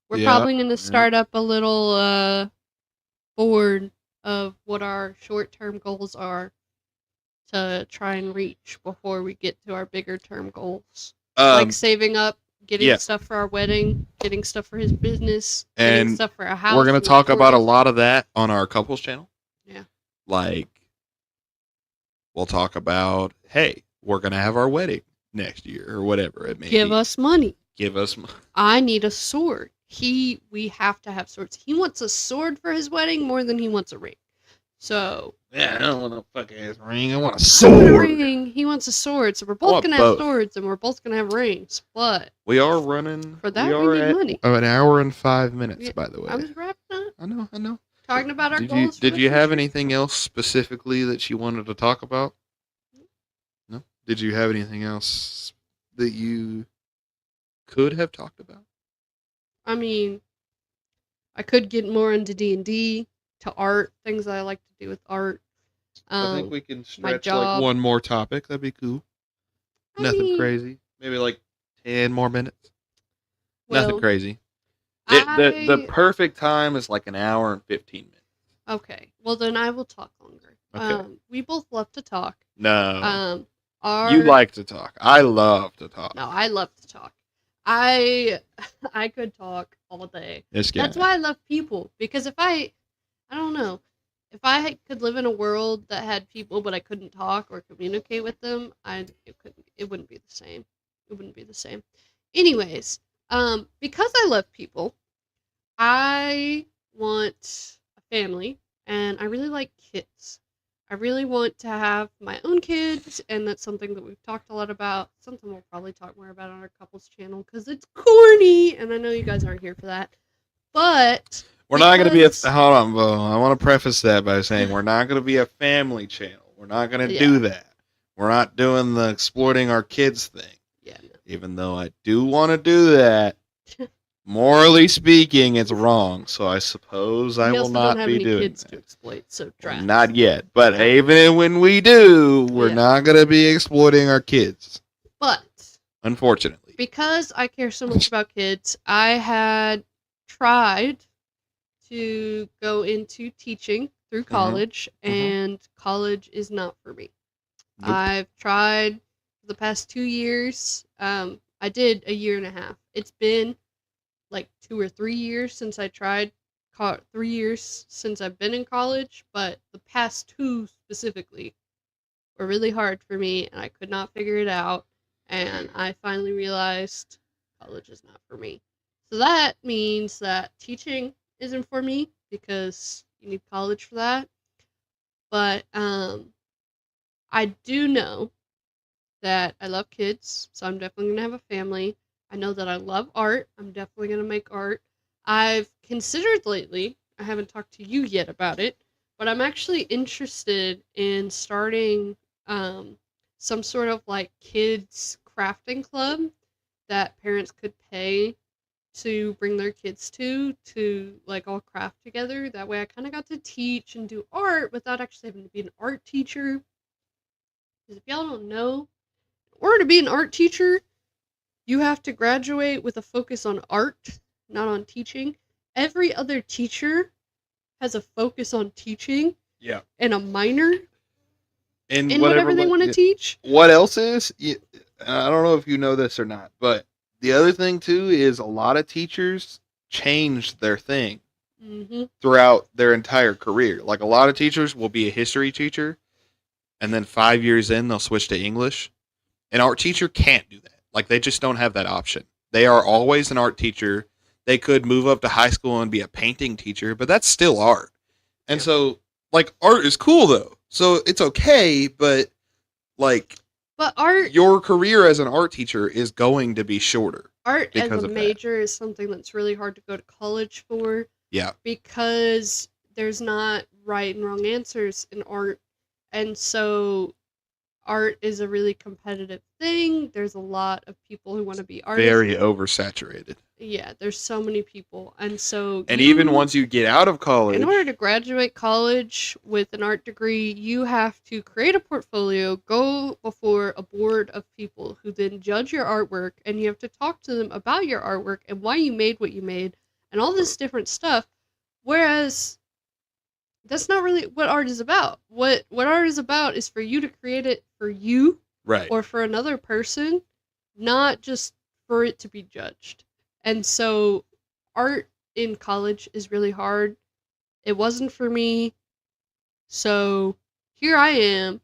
S2: We're
S1: Yeah,
S2: probably going to start up a little board of what our short-term goals are to try and reach before we get to our bigger term goals. Like saving up getting
S1: Yeah.
S2: stuff for our wedding, getting stuff for his business,
S1: And
S2: getting stuff for our house.
S1: we're going to
S2: and our
S1: talk about a
S2: toys.
S1: lot of that on our couples channel.
S2: Yeah.
S1: Like, we'll talk about, hey, we're going to have our wedding next year or whatever it may
S2: Give
S1: be.
S2: us money.
S1: Give us money.
S2: I need a sword. We have to have swords. He wants a sword for his wedding more than he wants a ring. So
S1: Yeah, I don't want no fucking ass ring. I want a
S2: I want a
S1: sword.
S2: ring. He wants a sword. So we're
S1: I
S2: both
S1: want
S2: gonna have
S1: both.
S2: swords and we're both gonna have rings. But
S1: We are running.
S2: For that,
S1: we
S2: we
S1: are
S2: need
S1: at
S2: money.
S1: an hour and 5 minutes,
S2: Yeah,
S1: by the way.
S2: I was wrapping up,
S1: I know.
S2: talking about our
S1: Did
S2: goals.
S1: you
S2: for
S1: did
S2: the
S1: you have
S2: future.
S1: anything else specifically that you wanted to talk about? No. Did you have anything else that you could have talked about?
S2: I mean, I could get more into D&D, to art, things that I like to do with art.
S1: I think we can
S2: My
S1: stretch like
S2: job.
S1: one more topic. That'd be cool.
S2: I
S1: Nothing
S2: mean,
S1: crazy. Maybe like 10 more minutes.
S2: Well,
S1: Nothing crazy. The perfect time is like an hour and 15 minutes.
S2: Okay. Well, then I will talk longer.
S1: Okay.
S2: We both love to talk.
S1: No.
S2: Our
S1: You like to talk. I love to talk.
S2: No, I love to talk. I could talk all day.
S1: This guy.
S2: That's why I love people, because if I don't know, if I could live in a world that had people but I couldn't talk or communicate with them, it wouldn't be the same. It wouldn't be the same. Anyways, because I love people, I want a family and I really like kids. I really want to have my own kids, and that's something that we've talked a lot about. Something we'll probably talk more about on our couples channel because it's corny, and I know you guys aren't here for that. But
S1: we're not going to be a.
S2: because-
S1: Hold on, Bo. I want to preface that by saying we're not going to be a family channel. We're not going to
S2: Yeah.
S1: do that. We're not doing the exploiting our kids thing.
S2: Yeah, no.
S1: Even though I do want to do that, morally speaking, it's wrong. So I suppose I
S2: We
S1: will
S2: also
S1: not
S2: don't have
S1: be
S2: any
S1: doing
S2: kids
S1: that.
S2: to exploit, so
S1: Well,
S2: draft.
S1: not yet. But even when we do, we're
S2: Yeah.
S1: not going to be exploiting our kids.
S2: But
S1: Unfortunately.
S2: because I care so much about kids, I had tried to go into teaching through college, and college is not for me.
S1: Nope.
S2: I've tried for the past 2 years. I did a year and a half. It's been like 2 or 3 years since I tried. 3 years since I've been in college, but the past 2 specifically were really hard for me, and I could not figure it out. And I finally realized college is not for me. So that means that teaching isn't for me because you need college for that. But I do know that I love kids, so I'm definitely going to have a family. I know that I love art. I'm definitely going to make art. I've considered lately, I haven't talked to you yet about it, but I'm actually interested in starting some sort of like kids crafting club that parents could pay to bring their kids to like all craft together. That way I kind of got to teach and do art without actually having to be an art teacher. Because if y'all don't know, in order to be an art teacher, you have to graduate with a focus on art, not on teaching. Every other teacher has a focus on teaching.
S1: Yeah.
S2: And a minor
S1: in
S2: whatever they want to teach.
S1: What else is? I don't know if you know this or not, but the other thing too is a lot of teachers change their thing throughout their entire career. Like a lot of teachers will be a history teacher, and then 5 years in they'll switch to English. An art teacher can't do that. Like they just don't have that option. They are always an art teacher. They could move up to high school and be a painting teacher, but that's still art. And so, like, art is cool though. So it's okay, but like,
S2: art,
S1: your career as an art teacher is going to be shorter.
S2: Art as a major is something that's really hard to go to college for.
S1: Yeah.
S2: Because there's not right and wrong answers in art. And so art is a really competitive thing. There's a lot of people who want to be artists.
S1: Very oversaturated.
S2: Yeah, there's so many people. And so
S1: even once you get out of college,
S2: in order to graduate college with an art degree, you have to create a portfolio, go before a board of people who then judge your artwork, and you have to talk to them about your artwork and why you made what you made and all this different stuff. Whereas that's not really what art is about. What art is about is for you to create it for you,
S1: right,
S2: or for another person, not just for it to be judged. And so art in college is really hard. It wasn't for me. So here I am.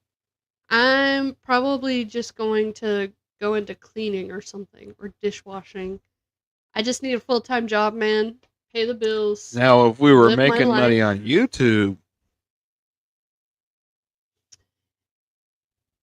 S2: I'm probably just going to go into cleaning or something, or dishwashing. I just need a full-time job, man. Pay the bills.
S1: Now, if we were
S2: Live my
S1: making money
S2: life.
S1: on YouTube,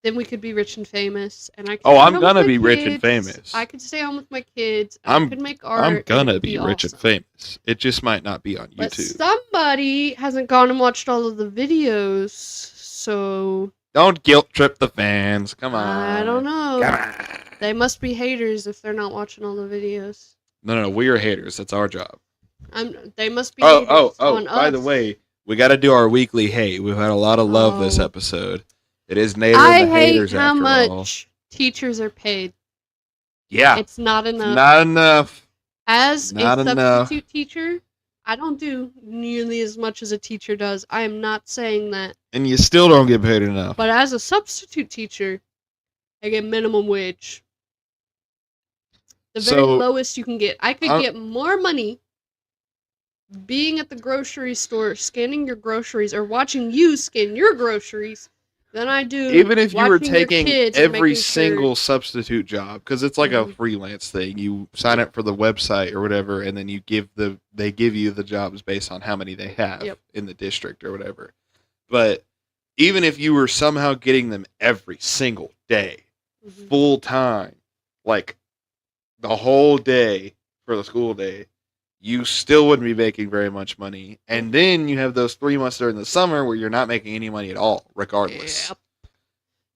S2: Then we could be rich and famous, and I could
S1: oh,
S2: stay
S1: I'm
S2: home with
S1: gonna
S2: my
S1: be rich and
S2: kids.
S1: famous.
S2: I could stay home with my kids. I could make art.
S1: I'm
S2: and it
S1: gonna
S2: would
S1: be rich and
S2: awesome.
S1: famous. It just might not be on
S2: But
S1: YouTube.
S2: somebody hasn't gone and watched all of the videos, so
S1: Don't guilt trip the fans. Come on.
S2: I don't know.
S1: Come on.
S2: They must be haters if they're not watching all the videos.
S1: No, we are haters. That's our job.
S2: They must be haters on us.
S1: By the way, we got to do our weekly hate. We've had a lot of love this
S2: Oh.
S1: episode. It is Nader
S2: I
S1: and the
S2: hate
S1: haters
S2: how
S1: after
S2: much
S1: all.
S2: teachers are paid.
S1: Yeah,
S2: It's not enough.
S1: not enough.
S2: As
S1: Not
S2: a
S1: enough.
S2: substitute teacher, I don't do nearly as much as a teacher does. I am not saying that.
S1: And you still don't get paid enough.
S2: But as a substitute teacher, I get minimum wage. The very
S1: So-
S2: lowest you can get. I could get more money being at the grocery store, scanning your groceries, or watching you scan your groceries than I do.
S1: Even if you were
S2: watching your
S1: taking
S2: kids and
S1: every
S2: making
S1: single
S2: sure.
S1: substitute job, because it's like a
S2: Mhm.
S1: freelance thing. You sign up for the website or whatever, and then they give you the jobs based on how many they have
S2: Yep.
S1: in the district or whatever. But even if you were somehow getting them every single day,
S2: Mhm.
S1: full time, like the whole day for the school day, you still wouldn't be making very much money. And then you have those 3 months during the summer where you're not making any money at all, regardless.
S2: Yep.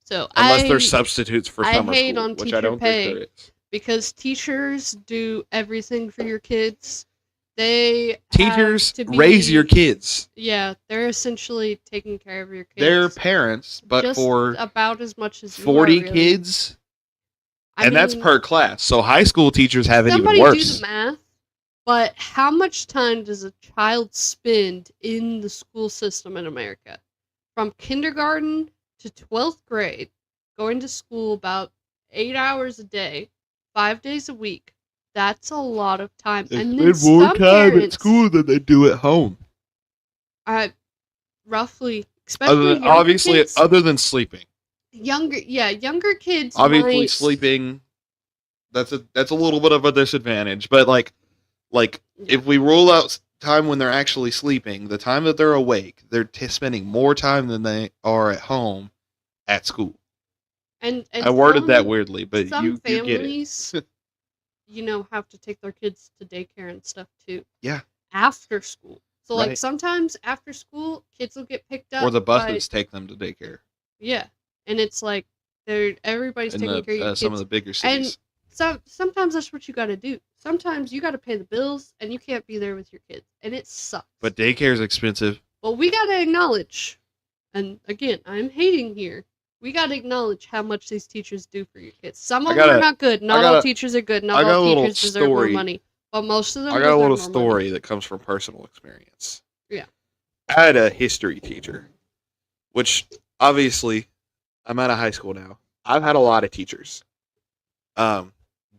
S2: So
S1: Unless
S2: I
S1: there's substitutes for
S2: I
S1: summer
S2: hate
S1: school,
S2: on
S1: which
S2: teacher
S1: I don't
S2: pay.
S1: think there is.
S2: because teachers do everything for your kids. They
S1: Teachers
S2: have to
S1: raise
S2: be-
S1: your kids.
S2: Yeah, they're essentially taking care of your kids.
S1: They're parents, but
S2: just
S1: for
S2: about as much as you
S1: 40
S2: are, really.
S1: kids,
S2: I
S1: and that's
S2: mean,
S1: per class. So high school teachers have it even
S2: somebody
S1: worse.
S2: do the math. But how much time does a child spend in the school system in America? From kindergarten to 12th grade, going to school about 8 hours a day, 5 days a week. That's a lot of time.
S1: They
S2: and then
S1: spend more
S2: some
S1: time
S2: parents,
S1: at school than they do at home.
S2: roughly, especially
S1: Other than,
S2: younger
S1: obviously,
S2: kids,
S1: other than sleeping.
S2: younger kids.
S1: Obviously,
S2: might,
S1: sleeping. That's a little bit of a disadvantage. But like
S2: Yeah.
S1: if we rule out time when they're actually sleeping, the time that they're awake, they're spending more time than they are at home at school.
S2: and
S1: I worded that
S2: some-
S1: weirdly, but
S2: some
S1: you get it.
S2: families, have to take their kids to daycare and stuff too.
S1: Yeah.
S2: After school. So like
S1: Right.
S2: sometimes after school, kids will get picked up.
S1: Or the
S2: by-
S1: buses take them to daycare
S2: yeah, and it's like everybody's
S1: in
S2: taking care of your
S1: some
S2: kids.
S1: of the bigger
S2: And
S1: cities.
S2: sometimes that's what you got to do. Sometimes you got to pay the bills, and you can't be there with your kids, and it sucks.
S1: But daycare is expensive.
S2: Well, we got to acknowledge, and again, I'm hating here. We got to acknowledge how much these teachers do for your kids. Some of them are not good. Not all teachers are good. Not all teachers deserve more money. But most of them
S1: I got a
S2: deserve
S1: little
S2: more
S1: story
S2: money.
S1: that comes from personal experience.
S2: Yeah.
S1: I had a history teacher, which obviously I'm out of high school now. I've had a lot of teachers.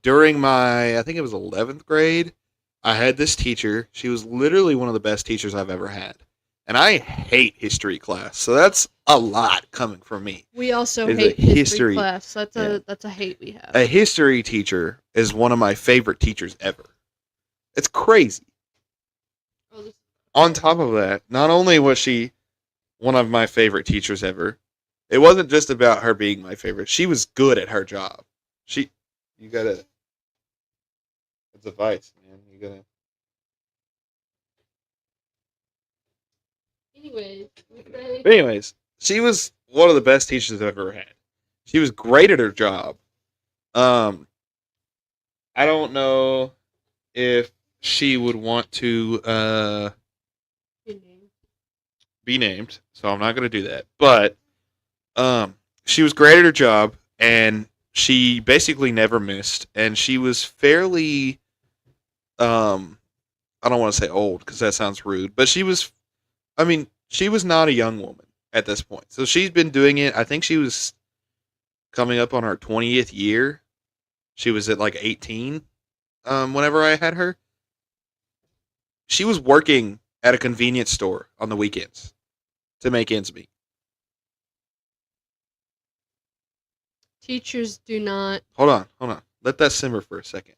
S1: During my, I think it was 11th grade, I had this teacher. She was literally one of the best teachers I've ever had. And I hate history class. So that's a lot coming from me.
S2: We also
S1: Is a
S2: hate history
S1: history-
S2: class. That's
S1: yeah.
S2: a hate we have.
S1: A history teacher is one of my favorite teachers ever. It's crazy.
S2: Oh, this-
S1: On top of that, not only was she one of my favorite teachers ever, it wasn't just about her being my favorite. She was good at her job. You gotta, it's advice, man. You gotta.
S2: Anyways,
S1: Anyways, she was one of the best teachers I've ever had. She was great at her job. I don't know if she would want to be named, so I'm not going to do that. But she was great at her job, and she basically never missed. And she was fairly, I don't want to say old because that sounds rude, but she was not a young woman at this point. So she's been doing it. I think she was coming up on her 20th year. She was at like 18 whenever I had her. She was working at a convenience store on the weekends to make ends meet.
S2: Teachers do not.
S1: Hold on. Let that simmer for a second.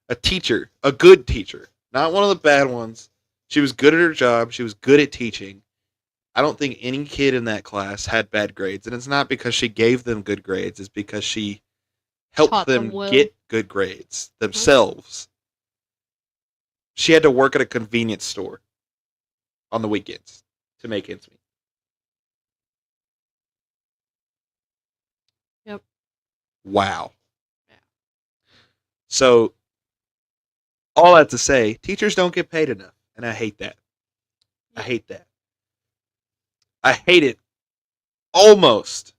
S1: A teacher, a good teacher, not one of the bad ones. She was good at her job. She was good at teaching. I don't think any kid in that class had bad grades. And it's not because she gave them good grades. It's because she helped
S2: Taught them
S1: them
S2: well.
S1: get good grades themselves. She had to work at a convenience store on the weekends to make ends meet.
S2: Yep.
S1: Wow.
S2: Yeah.
S1: So, all that to say, teachers don't get paid enough. And I hate that. I hate that. I hate it almost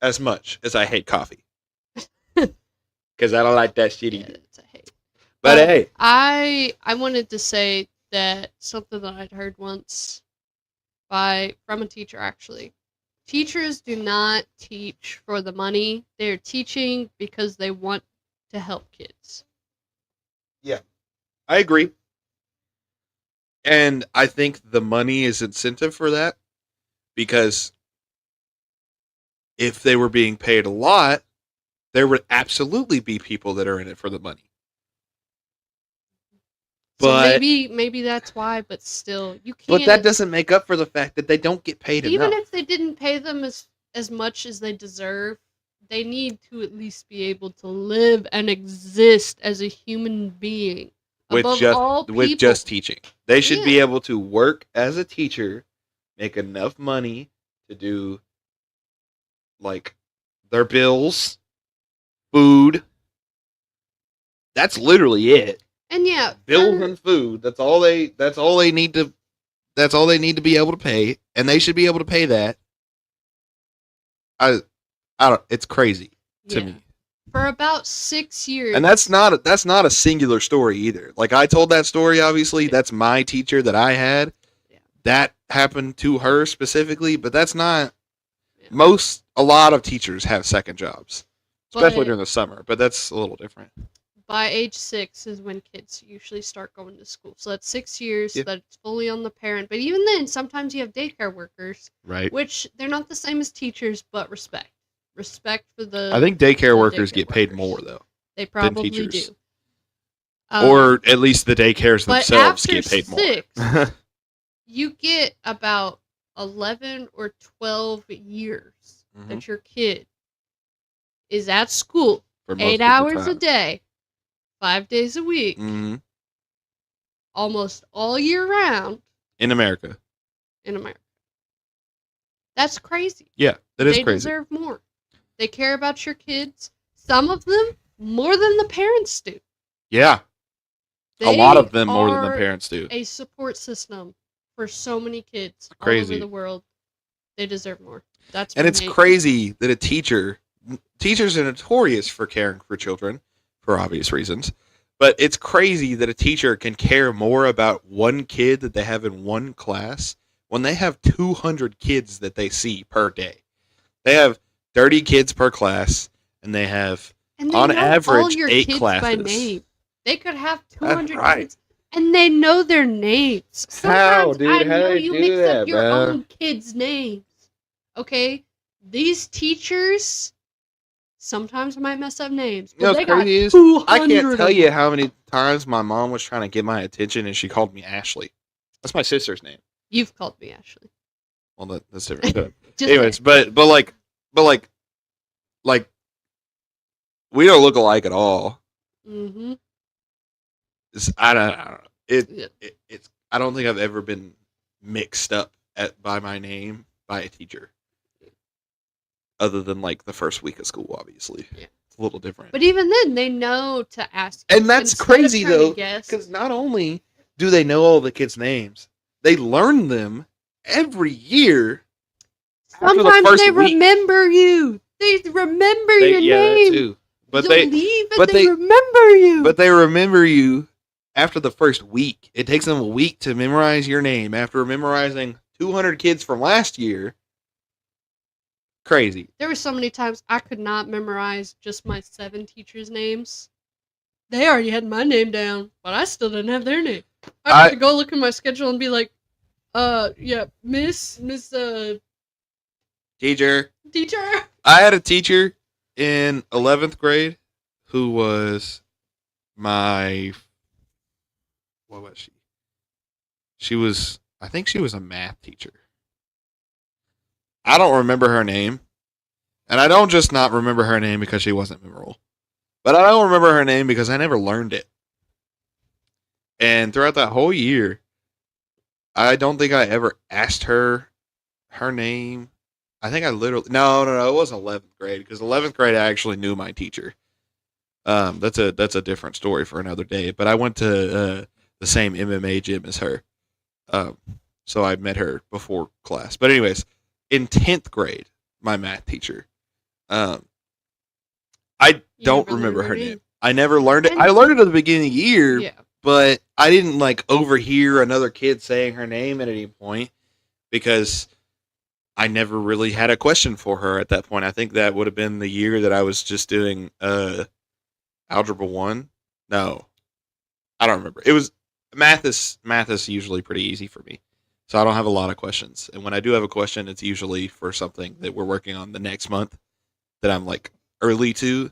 S1: as much as I hate coffee. Because I don't like that shit either.
S2: It's a hate.
S1: But hey.
S2: I wanted to say that something that I'd heard once from a teacher, actually. Teachers do not teach for the money. They're teaching because they want to help kids.
S1: Yeah, I agree. And I think the money is incentive for that. Because if they were being paid a lot, there would absolutely be people that are in it for the money.
S2: But so maybe that's why, but still, you can't.
S1: But that doesn't make up for the fact that they don't get paid
S2: even
S1: enough.
S2: If they didn't pay them as much as they deserve, they need to at least be able to live and exist as a human being.
S1: With just teaching. They should be able to work as a teacher, make enough money to do like their bills, food. That's literally it.
S2: And yeah,
S1: bills and food. That's all they need to be able to pay, and they should be able to pay that. I don't. It's crazy to me.
S2: For about 6 years,
S1: and that's not a singular story either. Like I told that story. Obviously, that's my teacher that I had. Yeah. That happened to her specifically, but that's not. Yeah. A lot of teachers have second jobs, especially during the summer. But that's a little different.
S2: By age 6 is when kids usually start going to school. So that's 6 years. Yeah. That's fully on the parent. But even then, sometimes you have daycare workers,
S1: right?
S2: Which they're not the same as teachers, but respect for the.
S1: I think daycare workers get paid more though.
S2: They probably do.
S1: Or at least the daycares themselves get paid
S2: 6, more. You get about 11 or 12 years that your kid is at school for 8 hours a day. 5 days a week, almost all year round.
S1: In America.
S2: That's crazy.
S1: Yeah, that is
S2: crazy. They deserve more. They care about your kids. Some of them more than the parents do.
S1: Yeah. A lot of them more than the parents do.
S2: A support system for so many kids all over the world. They deserve more. And
S1: it's crazy that teachers are notorious for caring for children. For obvious reasons. But it's crazy that a teacher can care more about one kid that they have in one class when they have 200 kids that they see per day. They have 30 kids per class, and they have, on average, 8 classes. By name.
S2: They could have 200 kids, and they know their names. Sometimes I know you mix up your own kids' names. Okay? These teachers... sometimes I might mess up names. But
S1: what's crazy is I can't tell you how many times my mom was trying to get my attention and she called me Ashley. That's my sister's name.
S2: You've called me Ashley.
S1: Well, that's different. Anyways, but like we don't look alike at all.
S2: Mm-hmm.
S1: I don't know. It's I don't think I've ever been mixed up by my name by a teacher. Other than like the first week of school, obviously. Yeah. It's a little different.
S2: But even then, they know to ask.
S1: And that's crazy though, because not only do they know all the kids' names, they learn them every year.
S2: Sometimes they remember you. They remember your name.
S1: That too. But
S2: they remember you.
S1: But they remember you after the first week. It takes them a week to memorize your name after memorizing 200 kids from last year. crazy.
S2: There were so many times I could not memorize just my 7 teachers' names. They already had my name down, but I still didn't have their name. I had to go look at my schedule and be like, yeah, Miss,
S1: teacher.
S2: teacher.
S1: I had a teacher in 11th grade who was my, what was she? I think she was a math teacher. I don't remember her name. And I don't just not remember her name because she wasn't memorable. But I don't remember her name because I never learned it. And throughout that whole year, I don't think I ever asked her name. I think I literally no, it wasn't 11th grade because 11th grade I actually knew my teacher. That's a different story for another day. But I went to the same MMA gym as her, so I met her before class. But anyways, in 10th grade, my math teacher, I don't remember her name. I never learned it. I learned it at the beginning of the year,
S2: Yeah.
S1: but I didn't like overhear another kid saying her name at any point because I never really had a question for her at that point. I think that would have been the year that I was just doing algebra 1. No. I don't remember. It was math is usually pretty easy for me. So I don't have a lot of questions. And when I do have a question, it's usually for something that we're working on the next month that I'm like early to.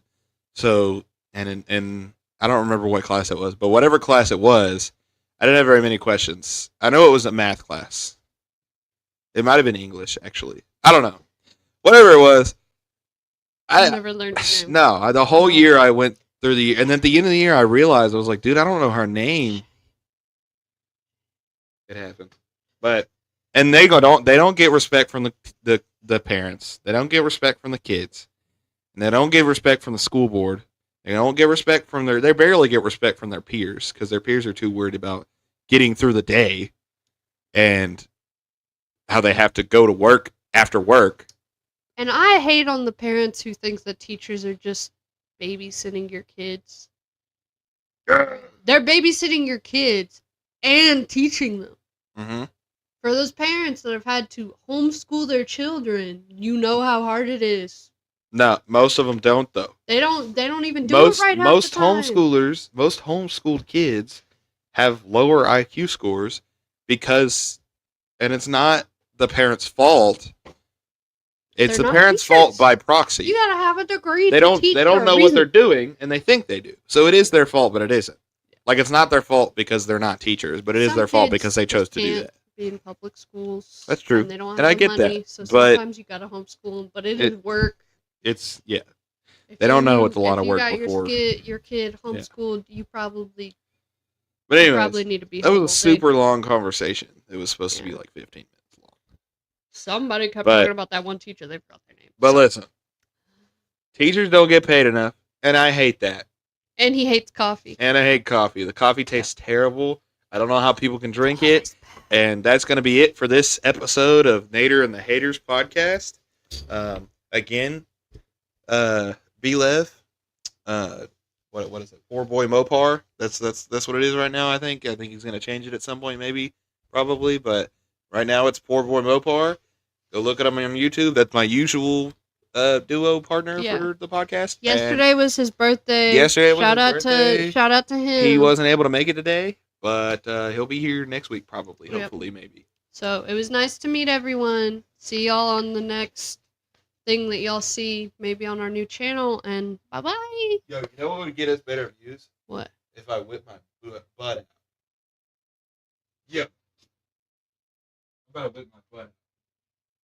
S1: So and I don't remember what class it was, but whatever class it was, I didn't have very many questions. I know it was a math class. It might have been English, actually. I don't know. Whatever it was,
S2: I never learned her name.
S1: No, the whole year I went through the year, and then at the end of the year I realized I was like, dude, I don't know her name. It happened, but and they don't get respect from the parents. They don't get respect from the kids, and they don't get respect from the school board. They don't get respect from they barely get respect from their peers because their peers are too worried about getting through the day and how they have to go to work after work.
S2: And I hate on the parents who think that teachers are just babysitting your kids. They're babysitting your kids and teaching them.
S1: Mm-hmm.
S2: For those parents that have had to homeschool their children, you know how hard it is.
S1: No, most of them don't though.
S2: They don't even do it right half the time.
S1: Most homeschooled kids have lower IQ scores because, and it's not the parents' fault. It's the parents' fault by proxy.
S2: You gotta have a degree.
S1: They don't know what they're doing, and they think they do. So it is their fault, but it isn't. Like it's not their fault because they're not teachers, but it is their fault because they chose to do that.
S2: Be in public schools.
S1: That's true,
S2: And they don't have
S1: and I get
S2: money,
S1: that.
S2: So
S1: but
S2: sometimes you gotta homeschool them, but it is work.
S1: It's They don't know it's a lot of work before.
S2: Your kid homeschooled, you probably.
S1: But anyways,
S2: probably need to be.
S1: That was a super long conversation. It was supposed to be like 15 minutes long.
S2: Somebody kept talking about that one teacher. They forgot their name.
S1: But listen, teachers don't get paid enough, and I hate that.
S2: And he hates coffee.
S1: And I hate coffee. The coffee tastes terrible. I don't know how people can drink it. And that's going to be it for this episode of Nader and the Haterz podcast. Again, B-lev. What is it? Poor Boy Mopar. That's what it is right now. I think he's going to change it at some point, maybe, probably. But right now it's Poor Boy Mopar. Go look at him on YouTube. That's my usual duo partner for the podcast.
S2: Yesterday was his birthday. Shout out to him.
S1: He wasn't able to make it today, but he'll be here next week probably. Hopefully, maybe.
S2: So it was nice to meet everyone. See y'all on the next thing that y'all see, maybe on our new channel. And bye bye.
S1: Yo, you know what would get us better views?
S2: What?
S1: If I whip my butt out. Yep. I'm about to whip my butt out.